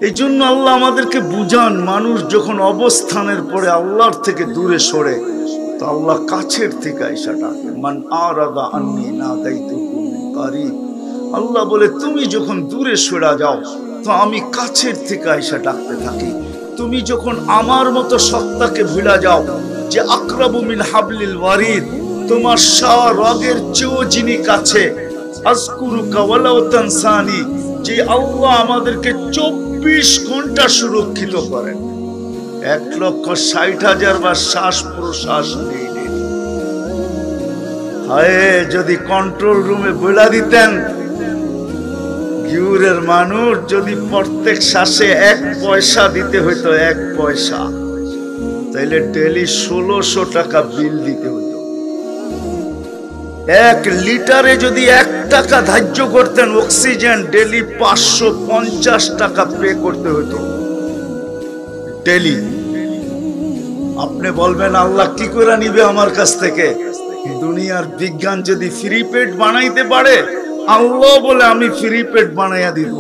এই জন্য আল্লাহ আমাদেরকে বুঝান, মানুষ যখন অবস্থানের পরে আল্লাহর থেকে দূরে সরে তো আল্লাহ কাছের থেকে আইসা ডাকে, মান আরাদা আন্নি নাদাইতুহু মিন কারিব। আল্লাহ বলে তুমি যখন দূরে সরে যাও তো আমি কাছের থেকে আইসা ডাকতে থাকি। তুমি যখন আমার মতো সত্তাকে ভুলে যাও, যে আকরাবু মিন হাবলিল ওয়ারিদ, তোমার রগের চেয়েও যিনি কাছে, আযকুরুকা ওয়ালাউ তানসানি, যে আল্লাহ আমাদেরকে 24 ঘন্টা সুরক্ষিত করেন, 1,60,000 বার শ্বাস প্রশ্বাস নেই। হায় যদি কন্ট্রোল রুমে বলে দিতেন গিউরের মানুষ, যদি প্রত্যেক শ্বাসে 1 পয়সা দিতে হইতো, 1 পয়সা, তাইলে ডেলি 1600 টাকা বিল দিতে হতো। 1 লিটারে যদি 1 টাকা ধার্য করতেন অক্সিজেন, ডেলি 550 টাকা পে করতে হতো ডেলি। আপনি বলবেন আল্লাহ কি করে নিবে আমার কাছ থেকে? দুনিয়ার বিজ্ঞান যদি ফ্রি পেড বানাইতে পারে, আল্লাহ বলে আমি ফ্রি পেড বানাইয়া দিব।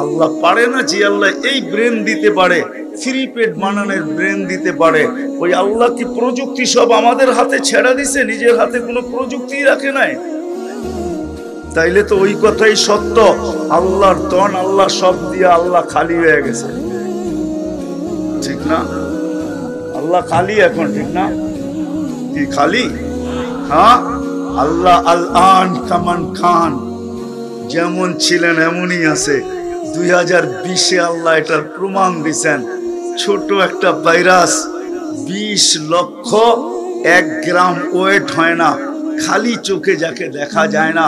আল্লাহ পারে না? যে আল্লাহ এই ব্রেন দিতে পারে, ফ্রি পেড বানানোর ব্রেন দিতে পারে, ওই আল্লাহ কি প্রযুক্তি সব আমাদের হাতে ছেড়ে দিছে? নিজের হাতে কোনো প্রযুক্তি রাখে নাই। তাইলে তো ওই কথাই সত্য, আল্লাহর ধন আল্লাহ সব দিয়ে আল্লাহ খালি হয়ে গেছে, ঠিক না? আল্লাহ খালি এখন, ঠিক না? কি খালি? হ্যাঁ, আল্লাহ আল আন কামান খান, যেমন ছিলেন এমনই আছে। 2020-এ আল্লাহ এটার প্রমাণ দিছেন। ছোট একটা ভাইরাস 20 লক্ষ 1 গ্রাম ওয়েট হয় না, খালি চোখে যাকে দেখা যায় না,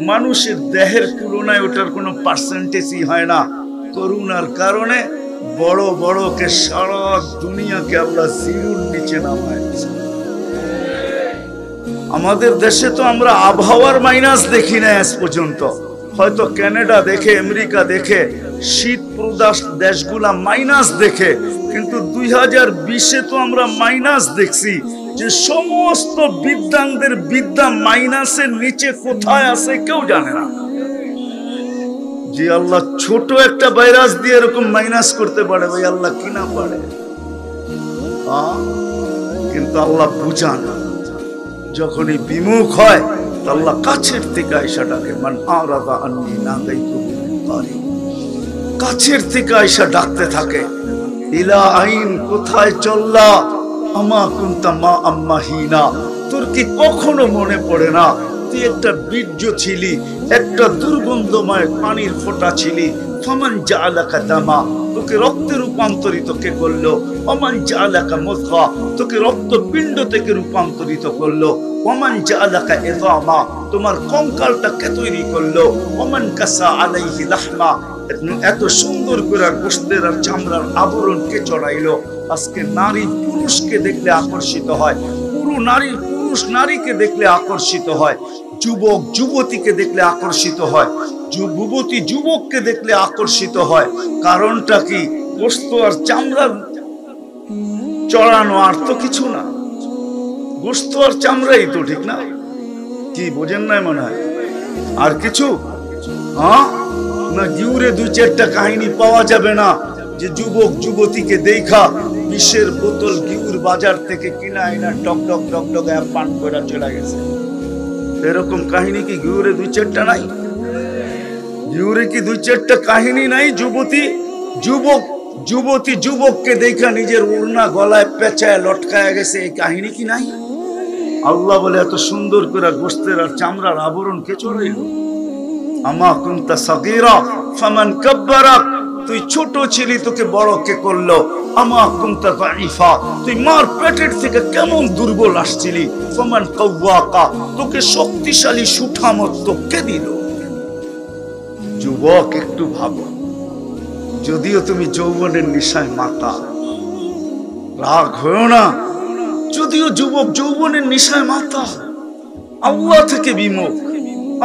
মানুষের দেহের তুলনায় ওটার কোনো পার্সেন্টেজই হয় না। করোনার কারণে বড় বড়কে সারা দুনিয়াকে আল্লাহ জিরোর নিচে নামায়। আমাদের দেশে তো আমরা আবহাওয়ার মাইনাস দেখি না আজ পর্যন্ত। হয়তো কানাডা দেখে, আমেরিকা দেখে, শীত প্রদাস দেশগুলা মাইনাস দেখে, কিন্তু 2020-এ তো আমরা মাইনাস দেখছি। যে সমস্ত বিদ্যানদের বিদ্যা মাইনাসের নিচে কোথায় আছে কেউ জানে না। যে আল্লাহ ছোট একটা ভাইরাস দিয়ে এরকম মাইনাস করতে পারে, ভাই আল্লাহ কি না পারে? কিন্তু আল্লাহ বুঝান, যখনই বিমুখ হয় আল্লাহ কাছের থেকে আয়সা ডাকে, মান আরাদা আন্নি নাদাইতুহু মিন কারিব, কাছের থেকে আয়সা ডাকতে থাকে। ইলা আইন, কোথায় চললা? আমা কুনতা মা আম্মাহিনা, তোর কি কখনো মনে পড়ে না তুই একটা বীর্য ছিলি, একটা দুর্গন্ধময় পানির ফোঁটা ছিলি। ফামান জাআলাকা দামা, তোকে রক্তে রূপান্তরিত কে করলো? ওমান জাআলাকা মুদগা, তোকে রক্তপিণ্ড থেকে রূপান্তরিত করলো। ওমান জাআলাকা ইযামা, তোমার কঙ্কালটা কে তৈরি করলো? ওমান কাসা আলাইহি লাহমা, এত সুন্দর করে গোশতের আর চামড়ার আবরণ কে চড়াইলো? আজকে নারী পুরুষকে দেখলে আকর্ষিত হয়, পুরুষ নারীকে দেখলে আকর্ষিত হয়, যুবক যুবতীকে দেখলে আকর্ষিত হয়, যুবতী যুবককে দেখলে আকর্ষিত হয়। কারণটা কি? গোশত আর চামড়া চড়ানো, আর তো কিছু না। গোশত আর চামড়াই তো, ঠিক না? কি বোঝেন নাই মনে হয়? আর কিছু? হ্যাঁ না, গিউরে 2-4টা কাহিনী পাওয়া যাবে না যে যুবক যুবতীকে দেখা 20-এর বোতল গিউর বাজার থেকে কিনা আইনা টক টক টক টক পান করে চলে গেছে। এরকম কাহিনী কি গিউরে 2-4টা নাই? গিউরে কি 2-4টা কাহিনী নাই? যুবতী যুবককে দেখা নিজের ওড়না গলায় পেঁচায় লটকায় গেছে, এই কাহিনী কি নাই? আল্লাহ বলে এত সুন্দর করে গোশতের আর চামড়ার আবরণ কে চড়াইল? আমা কুনতা সাগীরা ফামান কাব্বারাক, তুই ছোট ছিলি তোকে বড় কে করলো? আমা কুনতা যায়ীফা, তুই মার পেটের থেকে কেমন দুর্বল আসছিলি? ফামান কাওয়াকা, তোকে শক্তিশালী সুঠামত কে দিল? যুবক একটু ভাবো, যদিও তুমি যৌবনের নেশায় মাতা, রাগ হয়েও না, যদিও যুবক যৌবনের নেশায় মাতা, আল্লাহ থেকে বিমুখ,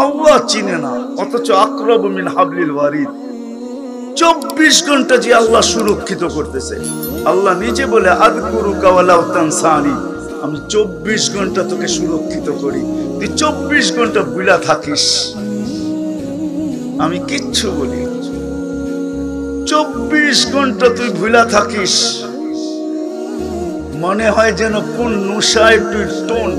আল্লাহ চিনে না, অথচ আকরাবু মিন হাবলিল ওয়ারিদ 24 ঘন্টা যে আল্লাহ সুরক্ষিত করতেছে। আল্লাহ নিজে বলে আযকুরুকা ওয়ালাউ তানসানি, আমি 24 ঘন্টা তোকে সুরক্ষিত করি, তুই 24 ঘন্টা ভুলা থাকিস, আমি কিচ্ছু বলি। 24 ঘন্টা তুই ভুলা থাকিস, মনে হয় যেন কোন নেশায় তুই টোন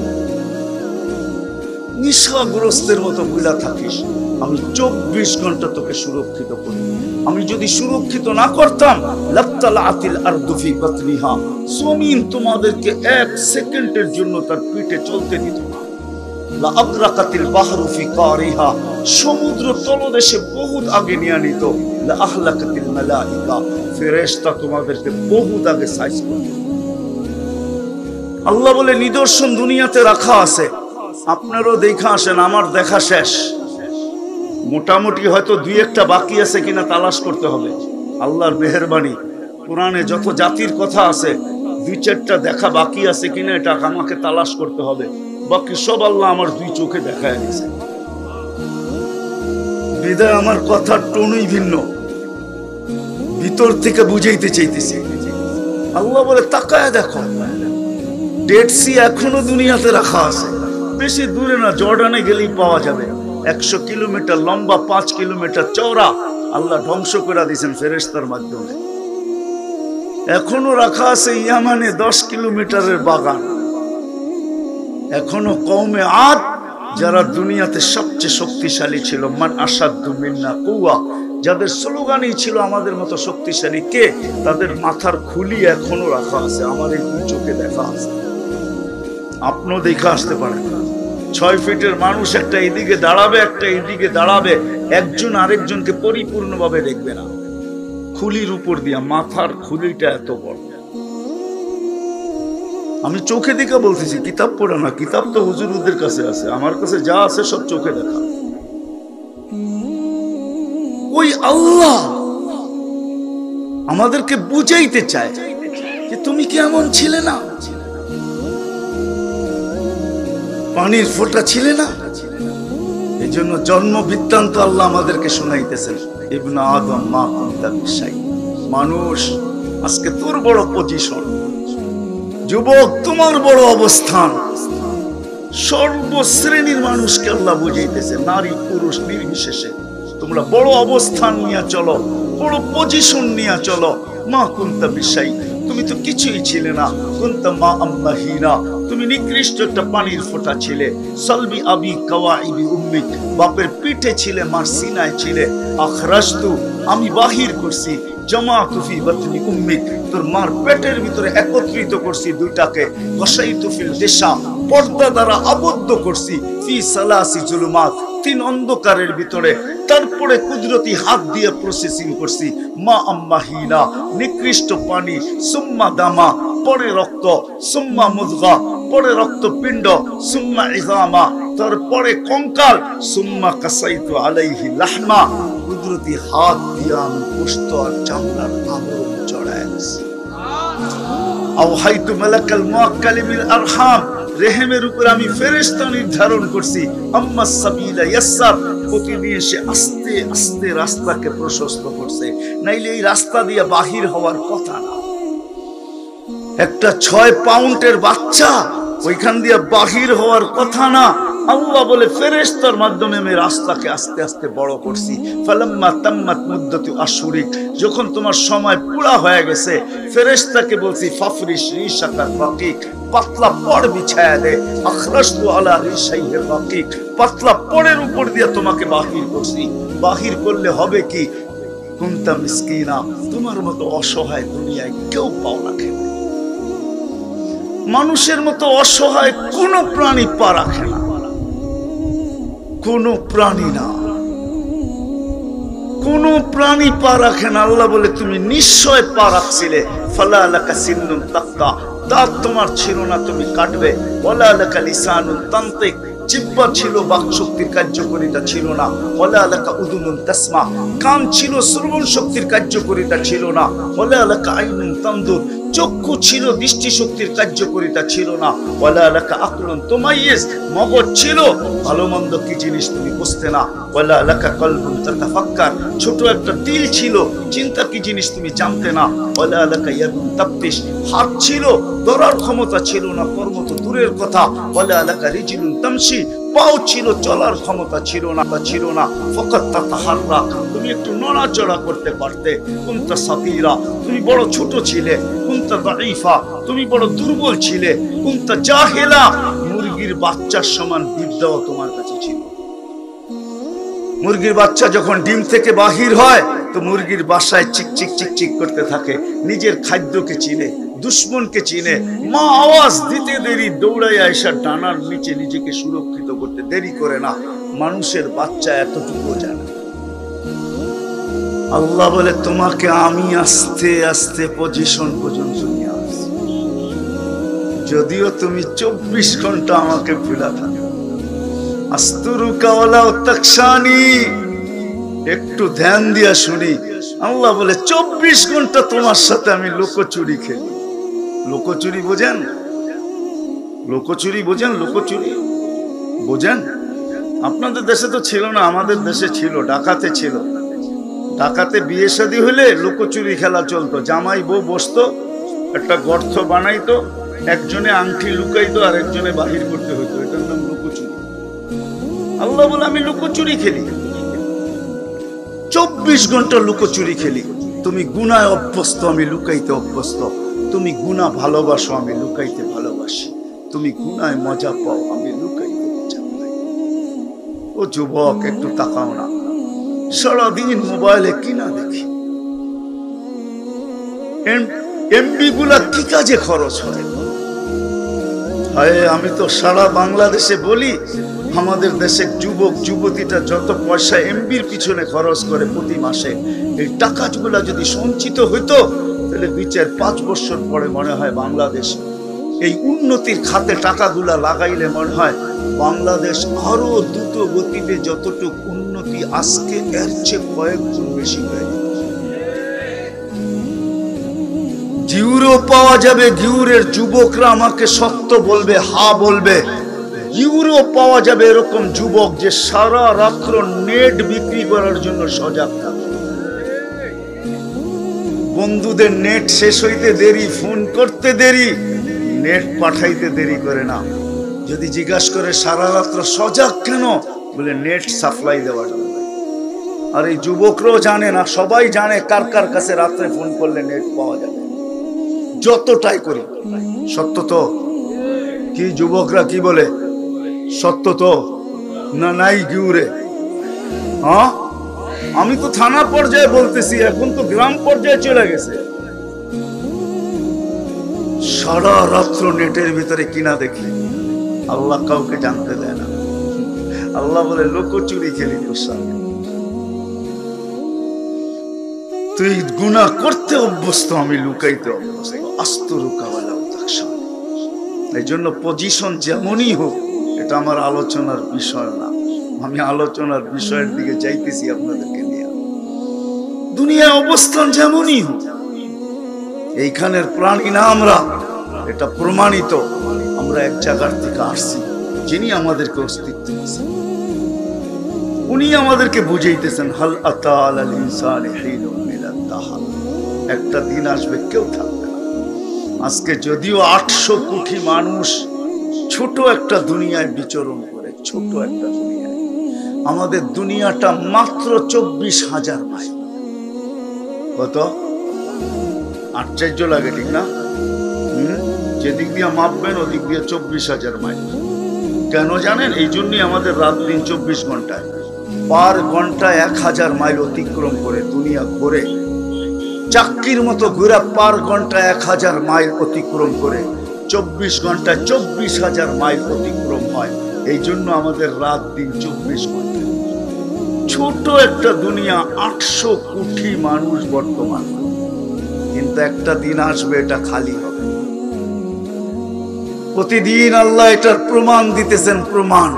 নেশাগ্রস্তের মতো ভুলা থাকিস। আমি 24 ঘন্টা তোকে সুরক্ষিত করি। আমি যদি সুরক্ষিত না করতাম, লাত্তালাতিল আরদু ফি বাতনিহা, জমিন তোমাদেরকে 1 সেকেন্ডের জন্য তার পিঠে চলতে দিত না। লা আগরাকাতিল বাহরু ফি কারিহা, সমুদ্র তলদেশে বহুত আগে নিয়ে নিত। লা আহলাকাতিল মালাইকা, ফেরেশতা তোমাদেরকে বহুত আগে সাইজ করত। আল্লাহ বলে নিদর্শন দুনিয়াতে রাখা আছে, আপনারও দেখা আসেন, আমার দেখা শেষ। মোটামুটি হয়তো 2-1টা বাকি আছে কিনা তালাশ করতে হবে। আল্লাহর মেহেরবানি, কোরআনে যত জাতির কথা আছে 2-4টা দেখা বাকি আছে কিনা এটা আমাকে তালাশ করতে হবে। বাকি সব আল্লাহ আমার 2 চোখে দেখায় দিয়েছে। বিদায় আমার কথার টোনই ভিন্ন, ভিতর থেকে বুঝাইতে চাইতেছি। আল্লাহ বলে তাকায় দেখো, ডেড সি এখনো দুনিয়াতে রাখা আছে, বেশি দূরে না, জর্ডানে গেলেই পাওয়া যাবে। 100 কিলোমিটার লম্বা, 5 কিলোমিটার চওড়া, আল্লাহ ধ্বংস করে দিয়েছেন ফেরেশতার মাধ্যমে। এখনো রাখা আছে ইয়ামানে 10 কিলোমিটারের বাগান। এখনো কওমে আদ, যারা দুনিয়াতে সবচেয়ে শক্তিশালী ছিল, মান আসাদ্দু মিন্না কুওয়া, যাদের স্লোগানই ছিল আমাদের মতো শক্তিশালী কে, তাদের মাথার খুলি এখনো রাখা আছে, আমার এই চোখে দেখা আছে। আপনিও দেখে আসতে পারেন। 6 ফিটের মানুষ একটা এদিকে দাঁড়াবে, একটা এদিকে দাঁড়াবে, একজন আরেকজনকে পরিপূর্ণভাবে দেখবে না, খুলির উপর দিয়া। মাথার খুলিটা এত বড়। আমি চোখে দেখে বলতেছি, কিতাব পড়া না, কিতাব তো হুজুরদের কাছে আছে, আমার কাছে যা আছে সব চোখে দেখা। ওই আল্লাহ আমাদেরকে বুঝাইতে চায় যে তুমি কি এমন ছিলে না, পানির ফোঁটা ছিলে না। এই জন্য জন্ম বৃত্তান্ত আল্লাহ আমাদেরকে শোনাইতেছেন। ইবনে আদম মা কুনতা বিশাই, মানুষ আজকে তোর বড় পজিশন, যুবক তোমার বড় অবস্থান। সর্বশ্রেণীর মানুষকে আল্লাহ বুঝাইতেছে, নারী পুরুষ নির্বিশেষে তোমরা বড় অবস্থান নিয়ে চলো, বড় পজিশন নিয়ে চলো। মা কুনতা বিশাই, তুমি তো কিছুই ছিলে না। কুনতা মা আম্মাহিনা, তুমি নিকৃষ্ট একটা পানির ফোঁটা ছিলে। সালবি আবি কাওয়াইবি উম্মিক, বাপের পিঠে ছিলে, মার সিনায় ছিলে। আখরাজতু, আমি বাহির করছি। জামাতু ফি বাতনি উম্মিক, তোর মার পেটের ভিতরে একত্রিত করছি দুইটাকে। ওয়াসাইতু ফিল দিশা, পর্দা দ্বারা আবদ্ধ করছি। ফি সালাসি জুলুমাত, 3 অন্ধকারের ভিতরে। তারপরে কুদরতি হাত দিয়ে প্রসেসিং করছি। মা আম্মাহিনা, নিকৃষ্ট পানি। সুম্মা দামা, পরে রক্ত। সুম্মা মুদগা, পরে রক্তপিণ্ড। সুম্মা ইজামা, তারপরে কঙ্কাল। সুম্মা কাসাইতু আলাইহি লাহমা, কুদরতি হাত দিয়ে আমি গোশত আর চামড়ার আবরণ চড়াইছি। আওহাইতু মালাকাল মুআক্কালি বিল আরহাম, রেহেমের উপর আমি ফেরেশতা নির্ধারণ করছি। আম্মা সাবিলা ইয়াসসার, প্রতিদিন সে আস্তে আস্তে রাস্তাকে প্রশস্ত করছে, নাইলে এই রাস্তা দিয়ে বাহির হওয়ার কথা না। একটা 6 পাউন্ডের বাচ্চা ওইখান দিয়ে বাহির হওয়ার কথা না। আল্লাহ বলে ফেরেশতার মাধ্যমে আমি রাস্তাকে আস্তে আস্তে বড় করছি। ফালাম্মা তাম্মাত মুদ্দাতু আশহুরিক, যখন তোমার সময় পুরা হয়ে গেছে, ফেরেশতাকে বলছি ফাফরিশ রিশাকার রাকিক, পাতলা পড় বিছায়া দে। আখরাজতু আলা রিশাইহির রাকিক, পাতলা পড়ের উপর দিয়ে তোমাকে বাহির করছি। বাহির করলে হবে কি? কুনতা মিসকিনা, তোমার মতো অসহায় দুনিয়ায় কেউ পাও না। মানুষের মতো অসহায় কোন প্রাণী পা রাখে না, কোন প্রাণী না, কোন প্রাণী পা রাখে না। আল্লাহ বলে তুমি নিশ্চয় পা রাখছিলে। ফালা লাকা সিন্নুন তাক্তা, দাঁত তোমার ছিল না, তুমি কাটবে। ওয়ালা লাকা লিসানুন তানতিক, জিহ্বা ছিল, বাক শক্তির কার্যকারিতা ছিল না। ওয়ালা লাকা উদুনুন তাসমা, কান ছিল, শ্রবণ শক্তির কার্যকারিতা ছিল না। ওয়ালা লাকা আইনুন তানদুর, চক্ষু ছিল, দৃষ্টিশক্তির কার্যকারিতা ছিল না। ওয়ালা লাকা আকলুন তুমাইয়িজ, মগজ ছিল, ভালো মন্দ কি জিনিস তুমি বুঝতে না। ওয়ালা লাকা কলবুন তাতাফাক্কার, ছোট একটা দিল ছিল, চিন্তা কি জিনিস তুমি জানতে না। ওয়ালা লাকা ইয়াদুন তাবতিশ, হাত ছিল, ধরার ক্ষমতা ছিল না, কর্ম তো দূরের কথা। ওয়ালা লাকা রিজলুন তামশি, পাও ছিল, চলার ক্ষমতা ছিল না। ফাকাত তাতাহাররা, তুমি একটু নড়াচড়া করতে পারতে। কুনতা সাতিরা, তুমি বড় ছোট ছিলে। কুনতা দাঈফা, তুমি বড় দুর্বল ছিলে। কুনতা জাহিলা, মুরগির বাচ্চার সমান বিদ্যাও তোমার কাছে ছিল। মুরগির বাচ্চা যখন ডিম থেকে বাহির হয় তো মুরগির বাসায় চিকচিক চিকচিক করতে থাকে, নিজের খাদ্যকে চিনে, দুশ্মনকে চিনে। মা আওয়াজ দিতে দেরি দৌড়াইয়া এসে ডানার নিচে নিজেকে সুরক্ষিত করতে দেরি করে না। মানুষের বাচ্চা এতটুকু জানে। আল্লাহ বলে তোমাকে আমি আস্তে আস্তে পজিশন পর্যন্ত নিয়ে আসছি, যদিও তুমি 24 ঘন্টা আমাকে ভুলা থাকো। আস্তুরুকা ওয়ালা তাকশানি, একটু ধ্যান দিয়া শুনি। আল্লাহ বলে 24 ঘন্টা তোমার সাথে আমি লুকোচুরি খেলি। লুকোচুরি বোঝেন? লুকোচুরি বোঝেন? লুকোচুরি বোঝেন? আপনাদের দেশে তো ছিল না, আমাদের দেশে ছিল। ডাকাতে ছিল। ডাকাতে বিয়ে শাদী হলে লুকোচুরি খেলা চলতো। জামাই বউ বসতো, একটা গর্ত বানাইতো, একজনে আংটি লুকাইতো আর একজনে বাহির করতে হইতো। এটার নাম লুকোচুরি। আল্লাহ বলে আমি লুকোচুরি খেলি, 24 ঘন্টা লুকোচুরি খেলি। তুমি গুনায় অভ্যস্ত, আমি লুকাইতে অভ্যস্ত। তুমি গুনাহ ভালোবাসো, আমি লুকাইতে ভালোবাসি। তুমি গুনায় মজা পাও, আমি লুকাইতে মজা পাই। ও যুবক, একটু তাকাও না, সারাদিন মোবাইলে কি না দেখি। এমবি গুলা কি কাজে খরচ হয়? আমি তো সারা বাংলাদেশে বলি, আমাদের দেশের যুবক যুবতীটা যত পয়সা এমবির পিছনে খরচ করে প্রতি মাসে, এই টাকাগুলা যদি সঞ্চিত হইতো তাহলে 2-5 বছর পরে মনে হয় বাংলাদেশ এই উন্নতির খাতে টাকাগুলা লাগাইলে মনে হয় বাংলাদেশ আরো দ্রুত গতিতে যতটুকু উন্নতি আজকে এর চেয়ে কয়েক গুণ বেশি হয়ে যেত। ঘিউরও পাওয়া যাবে, ঘিউরের যুবকরা আমাকে সত্য বলবে, হা বলবে। ঘিউরও পাওয়া যাবে এরকম যুবক যে সারা রাত্র নেট বিক্রি করার জন্য সজাগ থাকে। বন্ধুদের নেট শেষ হইতে দেরি, ফোন করতে দেরি, নেট পাঠাইতে দেরি করে না। যদি জিজ্ঞাসা করে সারা রাত্র সজাগ কেন, বলে নেট সাপ্লাই দেওয়ার জন্য। আর এই যুবকরাও জানে না, সবাই জানে কার কার কাছে রাত্রে ফোন করলে নেট পাওয়া যাবে। যতটাই করি সত্য তো? কি যুবকরা কি বলে? সত্য তো না? নাই ঘিউরে? হ্যাঁ, আমি তো থানা পর্যায়ে বলতেছি, এখন তো গ্রাম পর্যায়ে চলে গেছে। সারা রাত্র নেটের ভিতরে কিনা দেখি, আল্লাহ কাউকে জানতে দেয় না। আল্লাহ বলে লুকোচুরি খেলি তোর সাথে। তুই গুনাহ করতে অভ্যস্ত, আমি লুকাইতে অভ্যস্ত। আস্তুরুকা ওয়ালা তাকশানি। এই জন্য পজিশন যেমনই হোক, এটা আমার আলোচনার বিষয় না। আমি আলোচনার বিষয়ের দিকে যাইতেছি আপনাদেরকে নিয়ে। দুনিয়া অবস্থান যেমনই হোক, এইখানের প্রাণী না আমরা, এটা প্রমাণিত। আমরা এক জায়গার থেকে আসছি, যিনি আমাদেরকে অস্তিত্ব দিয়েছেন, উনি আমাদেরকে বুঝাইতেছেন, হাল আতা আলাল ইনসানি হিনুন মিনাদ দাহর। একটা দিন আসবে কেউ থাকবে না। আজকে যদিও 800 কোটি মানুষ ছোট একটা দুনিয়ায় বিচরণ করে, ছোট একটা দুনিয়ায়। আমাদের দুনিয়াটা মাত্র 24,000 মাইল। কত আশ্চর্য লাগে, ঠিক না? যেদিক দিয়ে মাপবেন ওদিক দিয়ে 24,000 মাইল। কেন জানেন? এই জন্যই আমাদের রাত দিন 24 ঘন্টায়, পার ঘন্টায় 1000 মাইল অতিক্রম করে দুনিয়া ঘোরে। চাক্কির মতো ঘুরে পার ঘন্টায় 1000 মাইল অতিক্রম করে 24 ঘন্টায় 24,000 মাইল অতিক্রম হয়। এই জন্য আমাদের রাত দিন 24 ঘন্টা। ছোট একটা দুনিয়া, 800 কোটি মানুষ বর্তমান। কিন্তু একটা দিন আসবে এটা খালি হবে। প্রতিদিন আল্লাহ এটার প্রমাণ দিতেছেন। প্রমাণ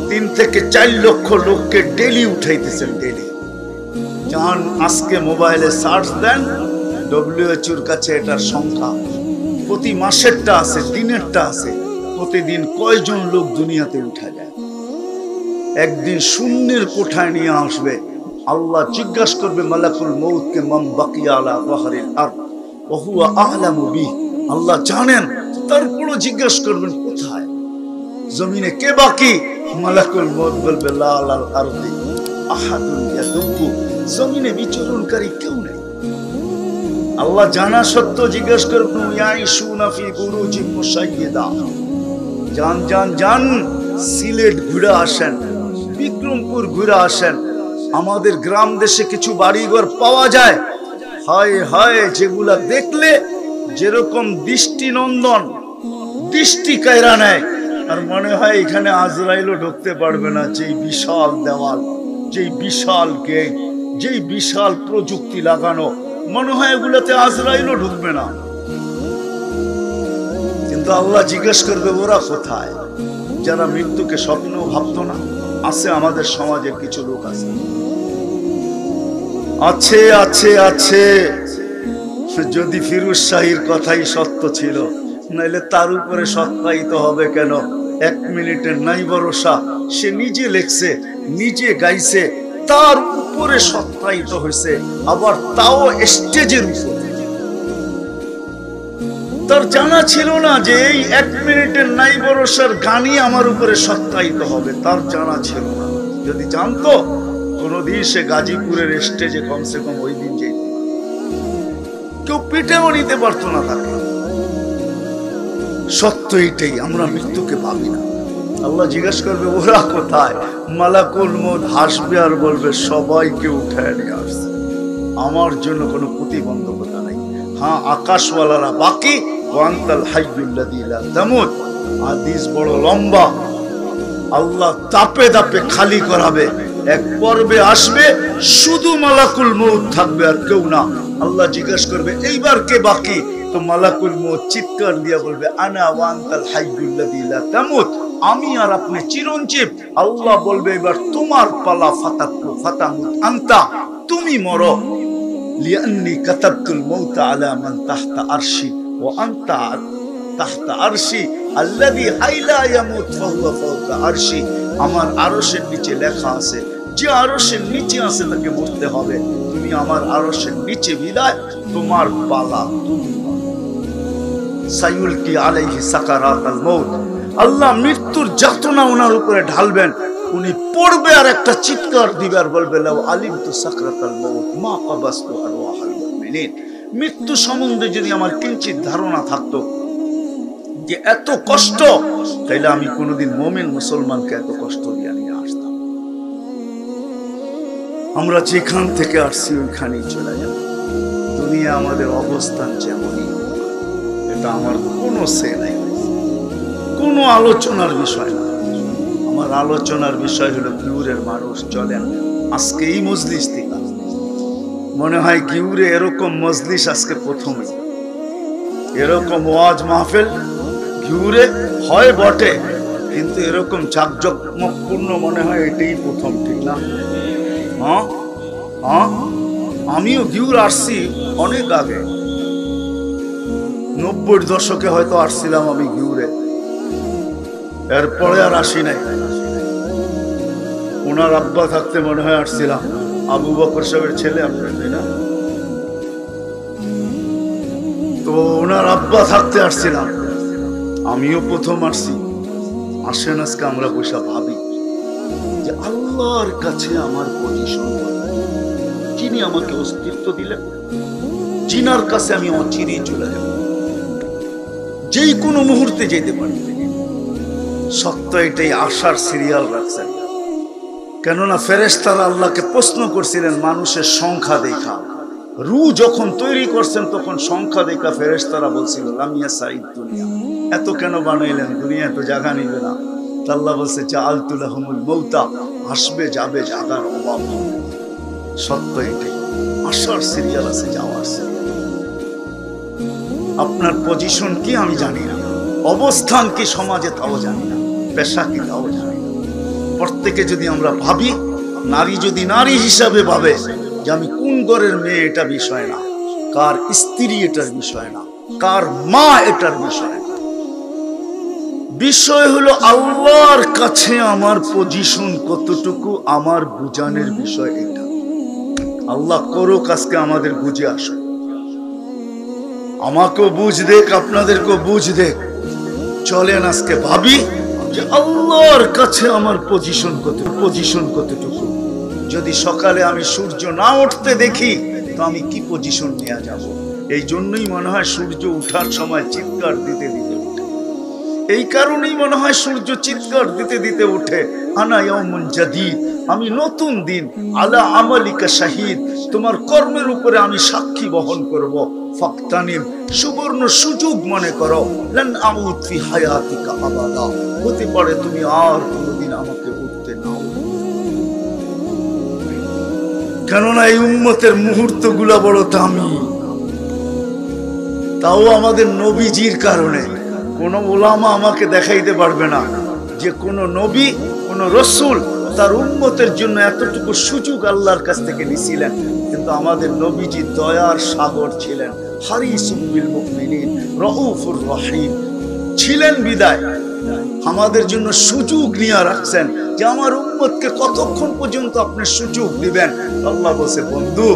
3 থেকে 4 লক্ষ লোককে ডেলি উঠাইতেছেন। ডেলি যান, আজকে মোবাইলে সার্চ দেন, ডব্লিউএইচওর কাছে এটার সংখ্যা প্রতি মাসেরটা আছে, দিনেরটা আছে, প্রতিদিন কয়জন লোক দুনিয়াতে উঠা যায়। একদিন শূন্যের কোঠায় নিয়ে আসবে, আল্লাহ জিজ্ঞাসা করবে মালাকুল মউতকে, মান বাকিয়া আলা যাহরিল আরদ ওয়া হুয়া আ'লামু বিহি। আল্লাহ জানেন, তারপরও জিজ্ঞাসা করবেন কোথায়, জমিনে কে বাকি? মালাকুল মউত বলবে লা আলাল আরদি আহাদুন ইয়াদুব্বু, জমিনে বিচরণকারী কেউ নেই। আল্লাহ জানা সত্ত্বেও জিজ্ঞাসা করবেন ইয়াইশুনা ফি বুরুজিম মুশাইয়্যিদা। জান জান জান, সিলেট ঘুরে আসেন, বিক্রমপুর ঘুরে আসেন, আমাদের গ্রাম দেশে কিছু বাড়িঘর পাওয়া যায়, হায় হায়, যেগুলা দেখলে যেরকম দৃষ্টিনন্দন, দৃষ্টি কায়রা নেয়, আর মনে হয় এখানে আজরাইলও ঢুকতে পারবে না। যেই বিশাল দেওয়াল, যেই বিশাল গেট, যেই বিশাল প্রযুক্তি লাগানো, মনে হয় এগুলোতে আজরাইলও ঢুকবে না। কিন্তু আল্লাহ জিজ্ঞেস করবে ওরা কোথায়, যারা মৃত্যুকে স্বপ্ন ভাবতো না। আছে আমাদের সমাজের কিছু লোক আছে, আছে আছে আছে। যদি ফিরোজ শাহীর কথাই সত্য ছিল, নাইলে তার উপরে সত্যায়িত হবে কেন? 1 মিনিটের নাই ভরসা, সে নিজে লেখছে, নিজে গাইছে, তার উপরে সত্যায়িত হয়েছে, আবার তাও স্টেজের উপরে। তার জানা ছিল না যে এই 1 মিনিটের নাই ভরসার গানই আমার উপরে সত্যায়িত হবে, তার জানা ছিল না। যদি জানতো, কোনদিন সে গাজীপুরের স্টেজে কমসে কম ওই দিন যেত, কেউ পিঠেও নিতে পারতো না তাকে। সত্য এটাই, আমরা মৃত্যুকে ভাবি না। আল্লাহ জিজ্ঞাসা করবে ওরা কোথায়? মালাকুল মউত হাসবে আর বলবে সবাইকে উঠায় নিয়ে আসছে, আমার জন্য কোনো প্রতিবন্ধকতা নাই। হ্যাঁ, আকাশওয়ালারা বাকি, ওয়ান্তাল হাইয়ুল্লাযী লা তামুত। হাদিস বড় লম্বা, আল্লাহ দাপে দাপে খালি করাবে। এক পর্বে আসবে শুধু মালাকুল মউত থাকবে আর কেউ না। আল্লাহ জিজ্ঞাসা করবে এইবার কে বাকি? তো মালাকুল মউত চিৎকার দিয়ে বলবে আনা ওয়ান্তাল হাইয়ুল্লাযী লা তামুত, আমি আর আপনি চিরঞ্জীব। আল্লাহ বলবে এবার তোমার পালা, ফাতামুত আনতা, তুমি মরো। লিআন্নী কাতাবতুল মাউতা আলা মান তাহতা আরশি ওয়া আনতা তাহতা আরশি আল্লাযী লা ইয়ামুত ফাহুয়া ফাওকা আরশি। আমার আরশের নিচে লেখা আছে, যে আরশের নিচে আছে তাকে মরতে হবে। তুমি আমার আরশের নিচে বিদায়, তোমার পালা, তুমি সাইউলকি আলাইহি সাকারাতাল মাউত। আল্লাহ মৃত্যুর যাতনা ওনার উপরে ঢালবেন, উনি পড়বে আর একটা চিৎকার দিবে আর বলবে লাউ আলিমতু সাকরাতাল মাউত মা কাবাসতু আরওয়াহাল মুমিনিন। মৃত্যু সম্বন্ধে যদি আমার কিঞ্চিত ধারণা থাকতো যে এত কষ্ট, তাইলে আমি কোনোদিন মুমিন মুসলমানকে এত কষ্ট দিয়ে নিয়ে আসতাম। আমরা যেখান থেকে আসছি ওইখানেই চলে যাব। দুনিয়া আমাদের অবস্থান যেমনই, এটা আমার কোনো সে নাই, কোনো আলোচনার বিষয় না। আমার আলোচনার বিষয় হলো গিউরের মানুষ চলেন আজকে এই মজলিস থেকে। মনে হয় গিউরে এরকম মজলিস আজকে প্রথমে, এরকম ওয়াজ মাহফিল গিউরে হয় বটে, কিন্তু এরকম জাঁকজমকপূর্ণ মনে হয় এটাই প্রথম, ঠিক না? হ্যাঁ হ্যাঁ, আমিও গিউর আসছি অনেক আগে, 90-এর দশকে হয়তো আসছিলাম আমি গিউরে, এরপরে আর আসি নাই। ওনার আব্বা থাকতে মনে হয় আসছিলাম, আবু বকর সাহেবের ছেলে আপনার, তাই না? তো ওনার আব্বা থাকতে আসছিলাম, আমিও প্রথম আসছি। আসেন আজকে আমরা বসে ভাবি যে আল্লাহর কাছে আমার পজিশন, যিনি আমাকে অস্তিত্ব দিলেন, যিনার কাছে আমি অচিরেই চলে যাব, যেই কোনো মুহূর্তে যেতে পারি। সত্য এটাই, আশার সিরিয়াল রাখছেন। কেননা ফেরেশতারা আল্লাহকে প্রশ্ন করছিলেন মানুষের সংখ্যা দেখা। রু যখন তৈরি করছেন তখন সংখ্যা দেখা ফেরেশতারা বলছিল লামিয়া সাইদ দুনিয়া, এত কেন বানাইলেন, দুনিয়া এত জায়গা নিবে না। আল্লাহ বলছে জাআলতু লাহুমুল মাউতা, আসবে যাবে, জাগার অভাব। সত্য এটাই, আশার সিরিয়াল আছে, যাওয়ার সিরিয়াল। আপনার পজিশন কি আমি জানি না, অবস্থান কি সমাজে তাও জানি না, পেশা কি তাও জানি না। প্রত্যেকে যদি আমরা ভাবি, নারী যদি নারী হিসাবে ভাবে যে আমি কোন ঘরের মেয়ে, এটা বিষয় না, কার স্ত্রী এটার বিষয় না, কার মা এটার বিষয় না। বিষয় হলো আল্লাহর কাছে আমার পজিশন কতটুকু, আমার বুঝানোর বিষয় এটা। আল্লাহ করুক আজকে আমাদের বুঝে আসো, আমাকেও বুঝ দেখ, আপনাদেরকেও বুঝ দেখ। চলেন আজকে ভাবি যে আল্লাহর কাছে আমার পজিশন কতটুকু। যদি সকালে আমি সূর্য না উঠতে দেখি তো আমি কি পজিশন নিয়ে যাব। এই জন্যই মনে হয় সূর্য উঠার সময় চিৎকার দিতে দিতে উঠে। এই কারণেই মনে হয় সূর্য চিৎকার দিতে দিতে উঠে, আনা ইয়াউমুন জাদীদ, আমি নতুন দিন, আলা আমালিকা শাহিদ, তোমার কর্মের উপরে আমি সাক্ষী বহন করব। ফাকতানিম, সুবর্ণ সুযোগ মনে করো, লান আউদ ফি হায়াতিকা আবাদা, হতে পারে তুমি আর কোনোদিন আমাকে উঠতে নাও। কেননা এই উম্মতের মুহূর্তগুলা বড় দামি, তাও আমাদের নবীজির কারণে। কোন ওলামা আমাকে দেখাইতে পারবে না যে কোন নবী, কোন রসুল তার উম্মতের জন্য এতটুকু সুযোগ আল্লাহর কাছ থেকে নিছিলেন। কিন্তু আমাদের নবীজি দয়ার সাগর ছিলেন, হারিসুম বিল মুমিনিন রাউফুর রহিম ছিলেন বিদায় আমাদের জন্য সুযোগ নিয়ে রাখছেন যে আমার উম্মতকে কতক্ষণ পর্যন্ত আপনি সুযোগ দিবেন। আল্লাহ বলছে, বন্ধু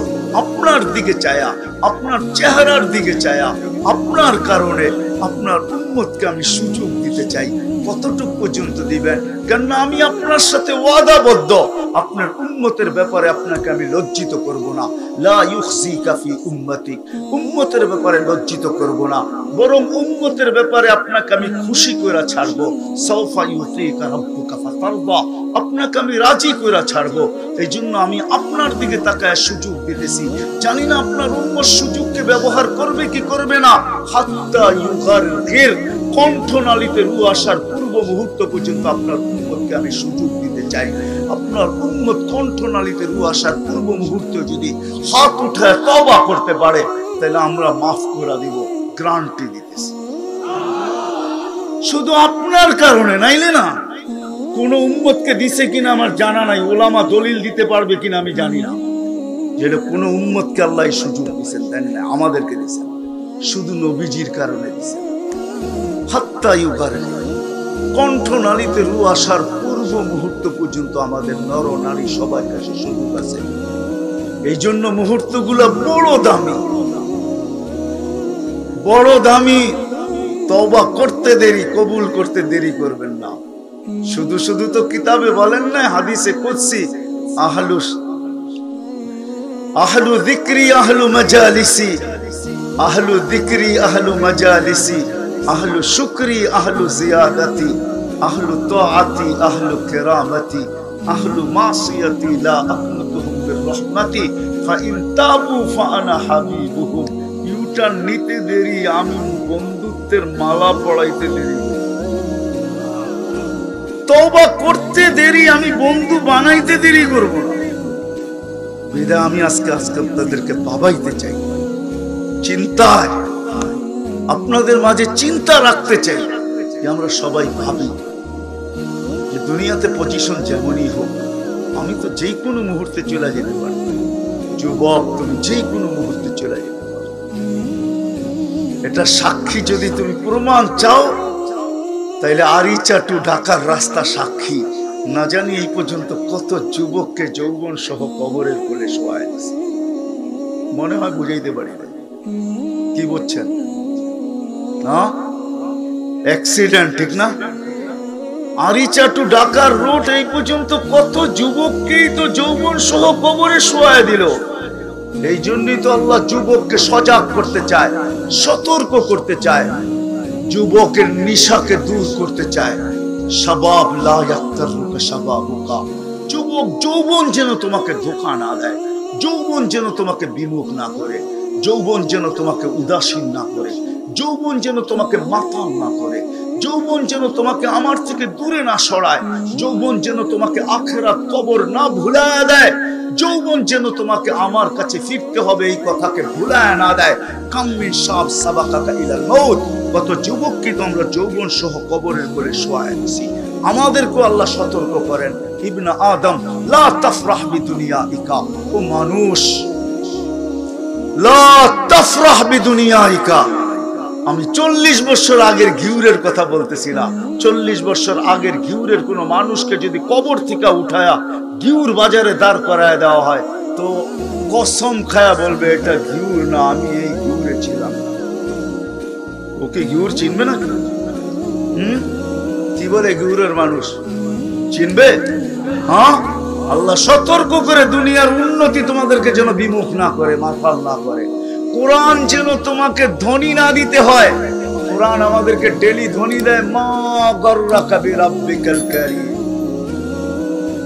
আপনার দিকে চায়া, আপনার চেহারার দিকে চায়া, আপনার কারণে আপনার উম্মতকে আমি সুযোগ দিতে চাই। কতটুকু পর্যন্ত দিবেন? কেননা আমি আপনার সাথে ওয়াদাবদ্ধ, আপনার উম্মতের ব্যাপারে আপনাকে আমি লজ্জিত করব না। লা ইউখজিকা ফি উম্মতিক, উম্মতের ব্যাপারে লজ্জিত করব না, বরং উম্মতের ব্যাপারে আপনাকে আমি খুশি করে ছাড়ব। সাউফা ইউতিকা রাব্বুকা ফাতারদা, আপনাকে আমি রাজি করে ছাড়ব। এই জন্য আমি আপনার দিকে তাকায় সুযোগ দিতেছি। জানি না আপনার উম্মত সুযোগকে ব্যবহার করবে কি করবে না। হাত্তা ইউগারগির, কণ্ঠনালীতে রু আসার পূর্ব মুহূর্ত পর্যন্ত আপনার উম্মতকে আমি সুযোগ দিতে চাই। আপনার উম্মত কণ্ঠনালীতে রু আসার পূর্ব মুহূর্তে যদি হাত উঠায় তওবা করতে পারে, তাহলে আমরা মাফ করে দিব, গ্যারান্টি দিতেছি। শুধু আপনার কারণে, নাইলে না কোন উম্মতকে দিছে কিনা আমার জানা নাই, ওলামা দলিল দিতে পারবে কিনা আমি জানি না, যেটা কোন উম্মতকে আল্লাহ সুযোগ দিচ্ছেন, দেন না, আমাদেরকে দিচ্ছেন, শুধু নবীজির কারণে দিচ্ছেন। হাত্তা ইউগারগির, কণ্ঠনালীতে রু আসার পূর্ব মুহূর্ত পর্যন্ত আমাদের নর নারী সবার কাছে সুযোগ আছে। এই জন্য মুহূর্তগুলো বড় দামি, বড় দামি। তওবা করতে দেরি, কবুল করতে দেরি করবেন না। শুধু শুধু তো কিতাবে বলেন না, হাদিসে কুদসি, আহলু যিকরি আহলু মাজালিসি, আহলু যিকরি আহলু মাজালিসি, আহলু শুকরি আহলু জিয়াদাতি, আহলু তাআতি আহলু কিরামতি, আহলু মাসিয়াতি লা আকনুতুহুম বিরহমাতি, ফাইন তাবু ফাআনা হাবিবুহুম। ইউটার্ন নিতে দেরি, আমি বন্ধুত্বের মালা পড়াইতে দেরি, তওবা করতে দেরি, আমি বন্ধু বানাইতে দেরি করব না। বিদায় আমি আজকে আপনাদেরকে ভাবাইতে চাই, চিন্তায় আপনাদের মাঝে চিন্তা রাখতে চাই যে আমরা সবাই ভাবি যে দুনিয়াতে পজিশন যেমনই হোক, আমি তো যে কোনো মুহূর্তে চলে যেতে পারি। যুবক, তুমি যে কোনো মুহূর্তে চলে যেতে পারো। এটা সাক্ষী, যদি তুমি প্রমাণ চাও তাইলে আরিচা টু ঢাকার রাস্তা সাক্ষী। না জানি এই পর্যন্ত কত যুবককে যৌবন সহ কবরের কোলে শোয়ায় দিছে, মনে হয় বুঝাইতে পারি না। কি বলছেন না? অ্যাক্সিডেন্ট, ঠিক না? আরিচা টু ঢাকার রোড, এই পর্যন্ত কত যুবককেই তো যৌবন সহ কবরে শোয়ায় দিল। এই জন্যই তো আল্লাহ যুবককে সজাগ করতে চায়, সতর্ক করতে চায়, যুবকের নিশাকে দূর করতে চায়। শাবাব লা ইয়াক্তারুকা শাবাবুকা, যুবক যৌবন যেন তোমাকে ধোঁকা না দেয়, যৌবন যেন তোমাকে বিমুখ না করে, যৌবন যেন তোমাকে উদাসীন না করে, যৌবন যেন তোমাকে মাতাল না করে, যৌবন যেন তোমাকে আমার থেকে দূরে না সরায়, যৌবন যেন তোমাকে আখিরাত কবর না ভুলায় দেয়, যৌবন যেন তোমাকে আমার কাছে ফিরতে হবে এই কথাকে ভুলায় না দেয়। কাম্মিন শাব সাবাকাকা ইলাল মউত, কত যুবককে তোমরা যৌবন সহ কবরের করে শোয়ায় দিছি। আমাদেরকে আল্লাহ সতর্ক করেন, ইবনে আদম লা তাফরাহ বিদুনিয়াইকা, ও মানুষ লা তাফরাহ বিদুনিয়াইকা। আমি 40 বছর আগের ঘিউরের কথা বলতেছি না। 40 বছর আগের ঘিউরের কোন মানুষকে যদি কবর থেকে উঠায়া ঘিউর বাজারে দাঁড় করায় দেওয়া হয় তো কসম খায়া বলবে এটা ঘিউর না, আমি এই ঘিউরে ছিলাম। ওকে ঘিউর চিনবে না? কি বলে ঘিউরের মানুষ চিনবে? হ্যাঁ, আল্লাহ সতর্ক করে দুনিয়ার উন্নতি তোমাদেরকে যেন বিমুখ না করে, মাতাল না করে। কোরআন যেন তোমাকে ধনী না দিতে হয়। কোরআন আমাদেরকে ডেলি ধনী দেয়। মা গররাকা বিরাব্বিকাল কারীম।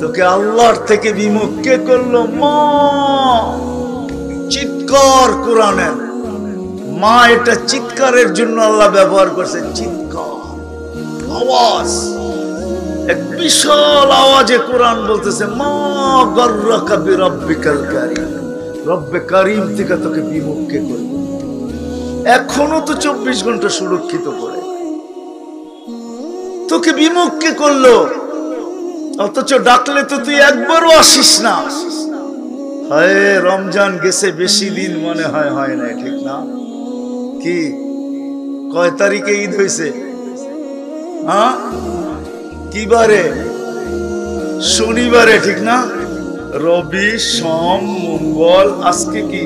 তোকে আল্লাহর থেকে বিমুখ কে করলো? মা। চিৎকার কোরআনের মা, এটা চিৎকারের জন্য আল্লাহ ব্যবহার করছে। চিৎকার, আওয়াজ, এক বিশাল আওয়াজে কোরআন বলতেছে মা গররাকা বিরাব্বিকাল কারীম। রব্বে কারীম থেকে তোকে বিমুখ কে করলো? এখনো তো 24 ঘন্টা সুরক্ষিত করে, তোকে বিমুখ কে করলো? অথচ ডাকলে তো তুই একবারও আসিস না। হায়, রমজান গেছে বেশি দিন মনে হয়, হয় না, ঠিক না? কি কয় তারিখে ঈদ হয়েছে? হ্যাঁ, কি বারে? শনিবারে, ঠিক না? রবি, সোম, মঙ্গল, আজকে কি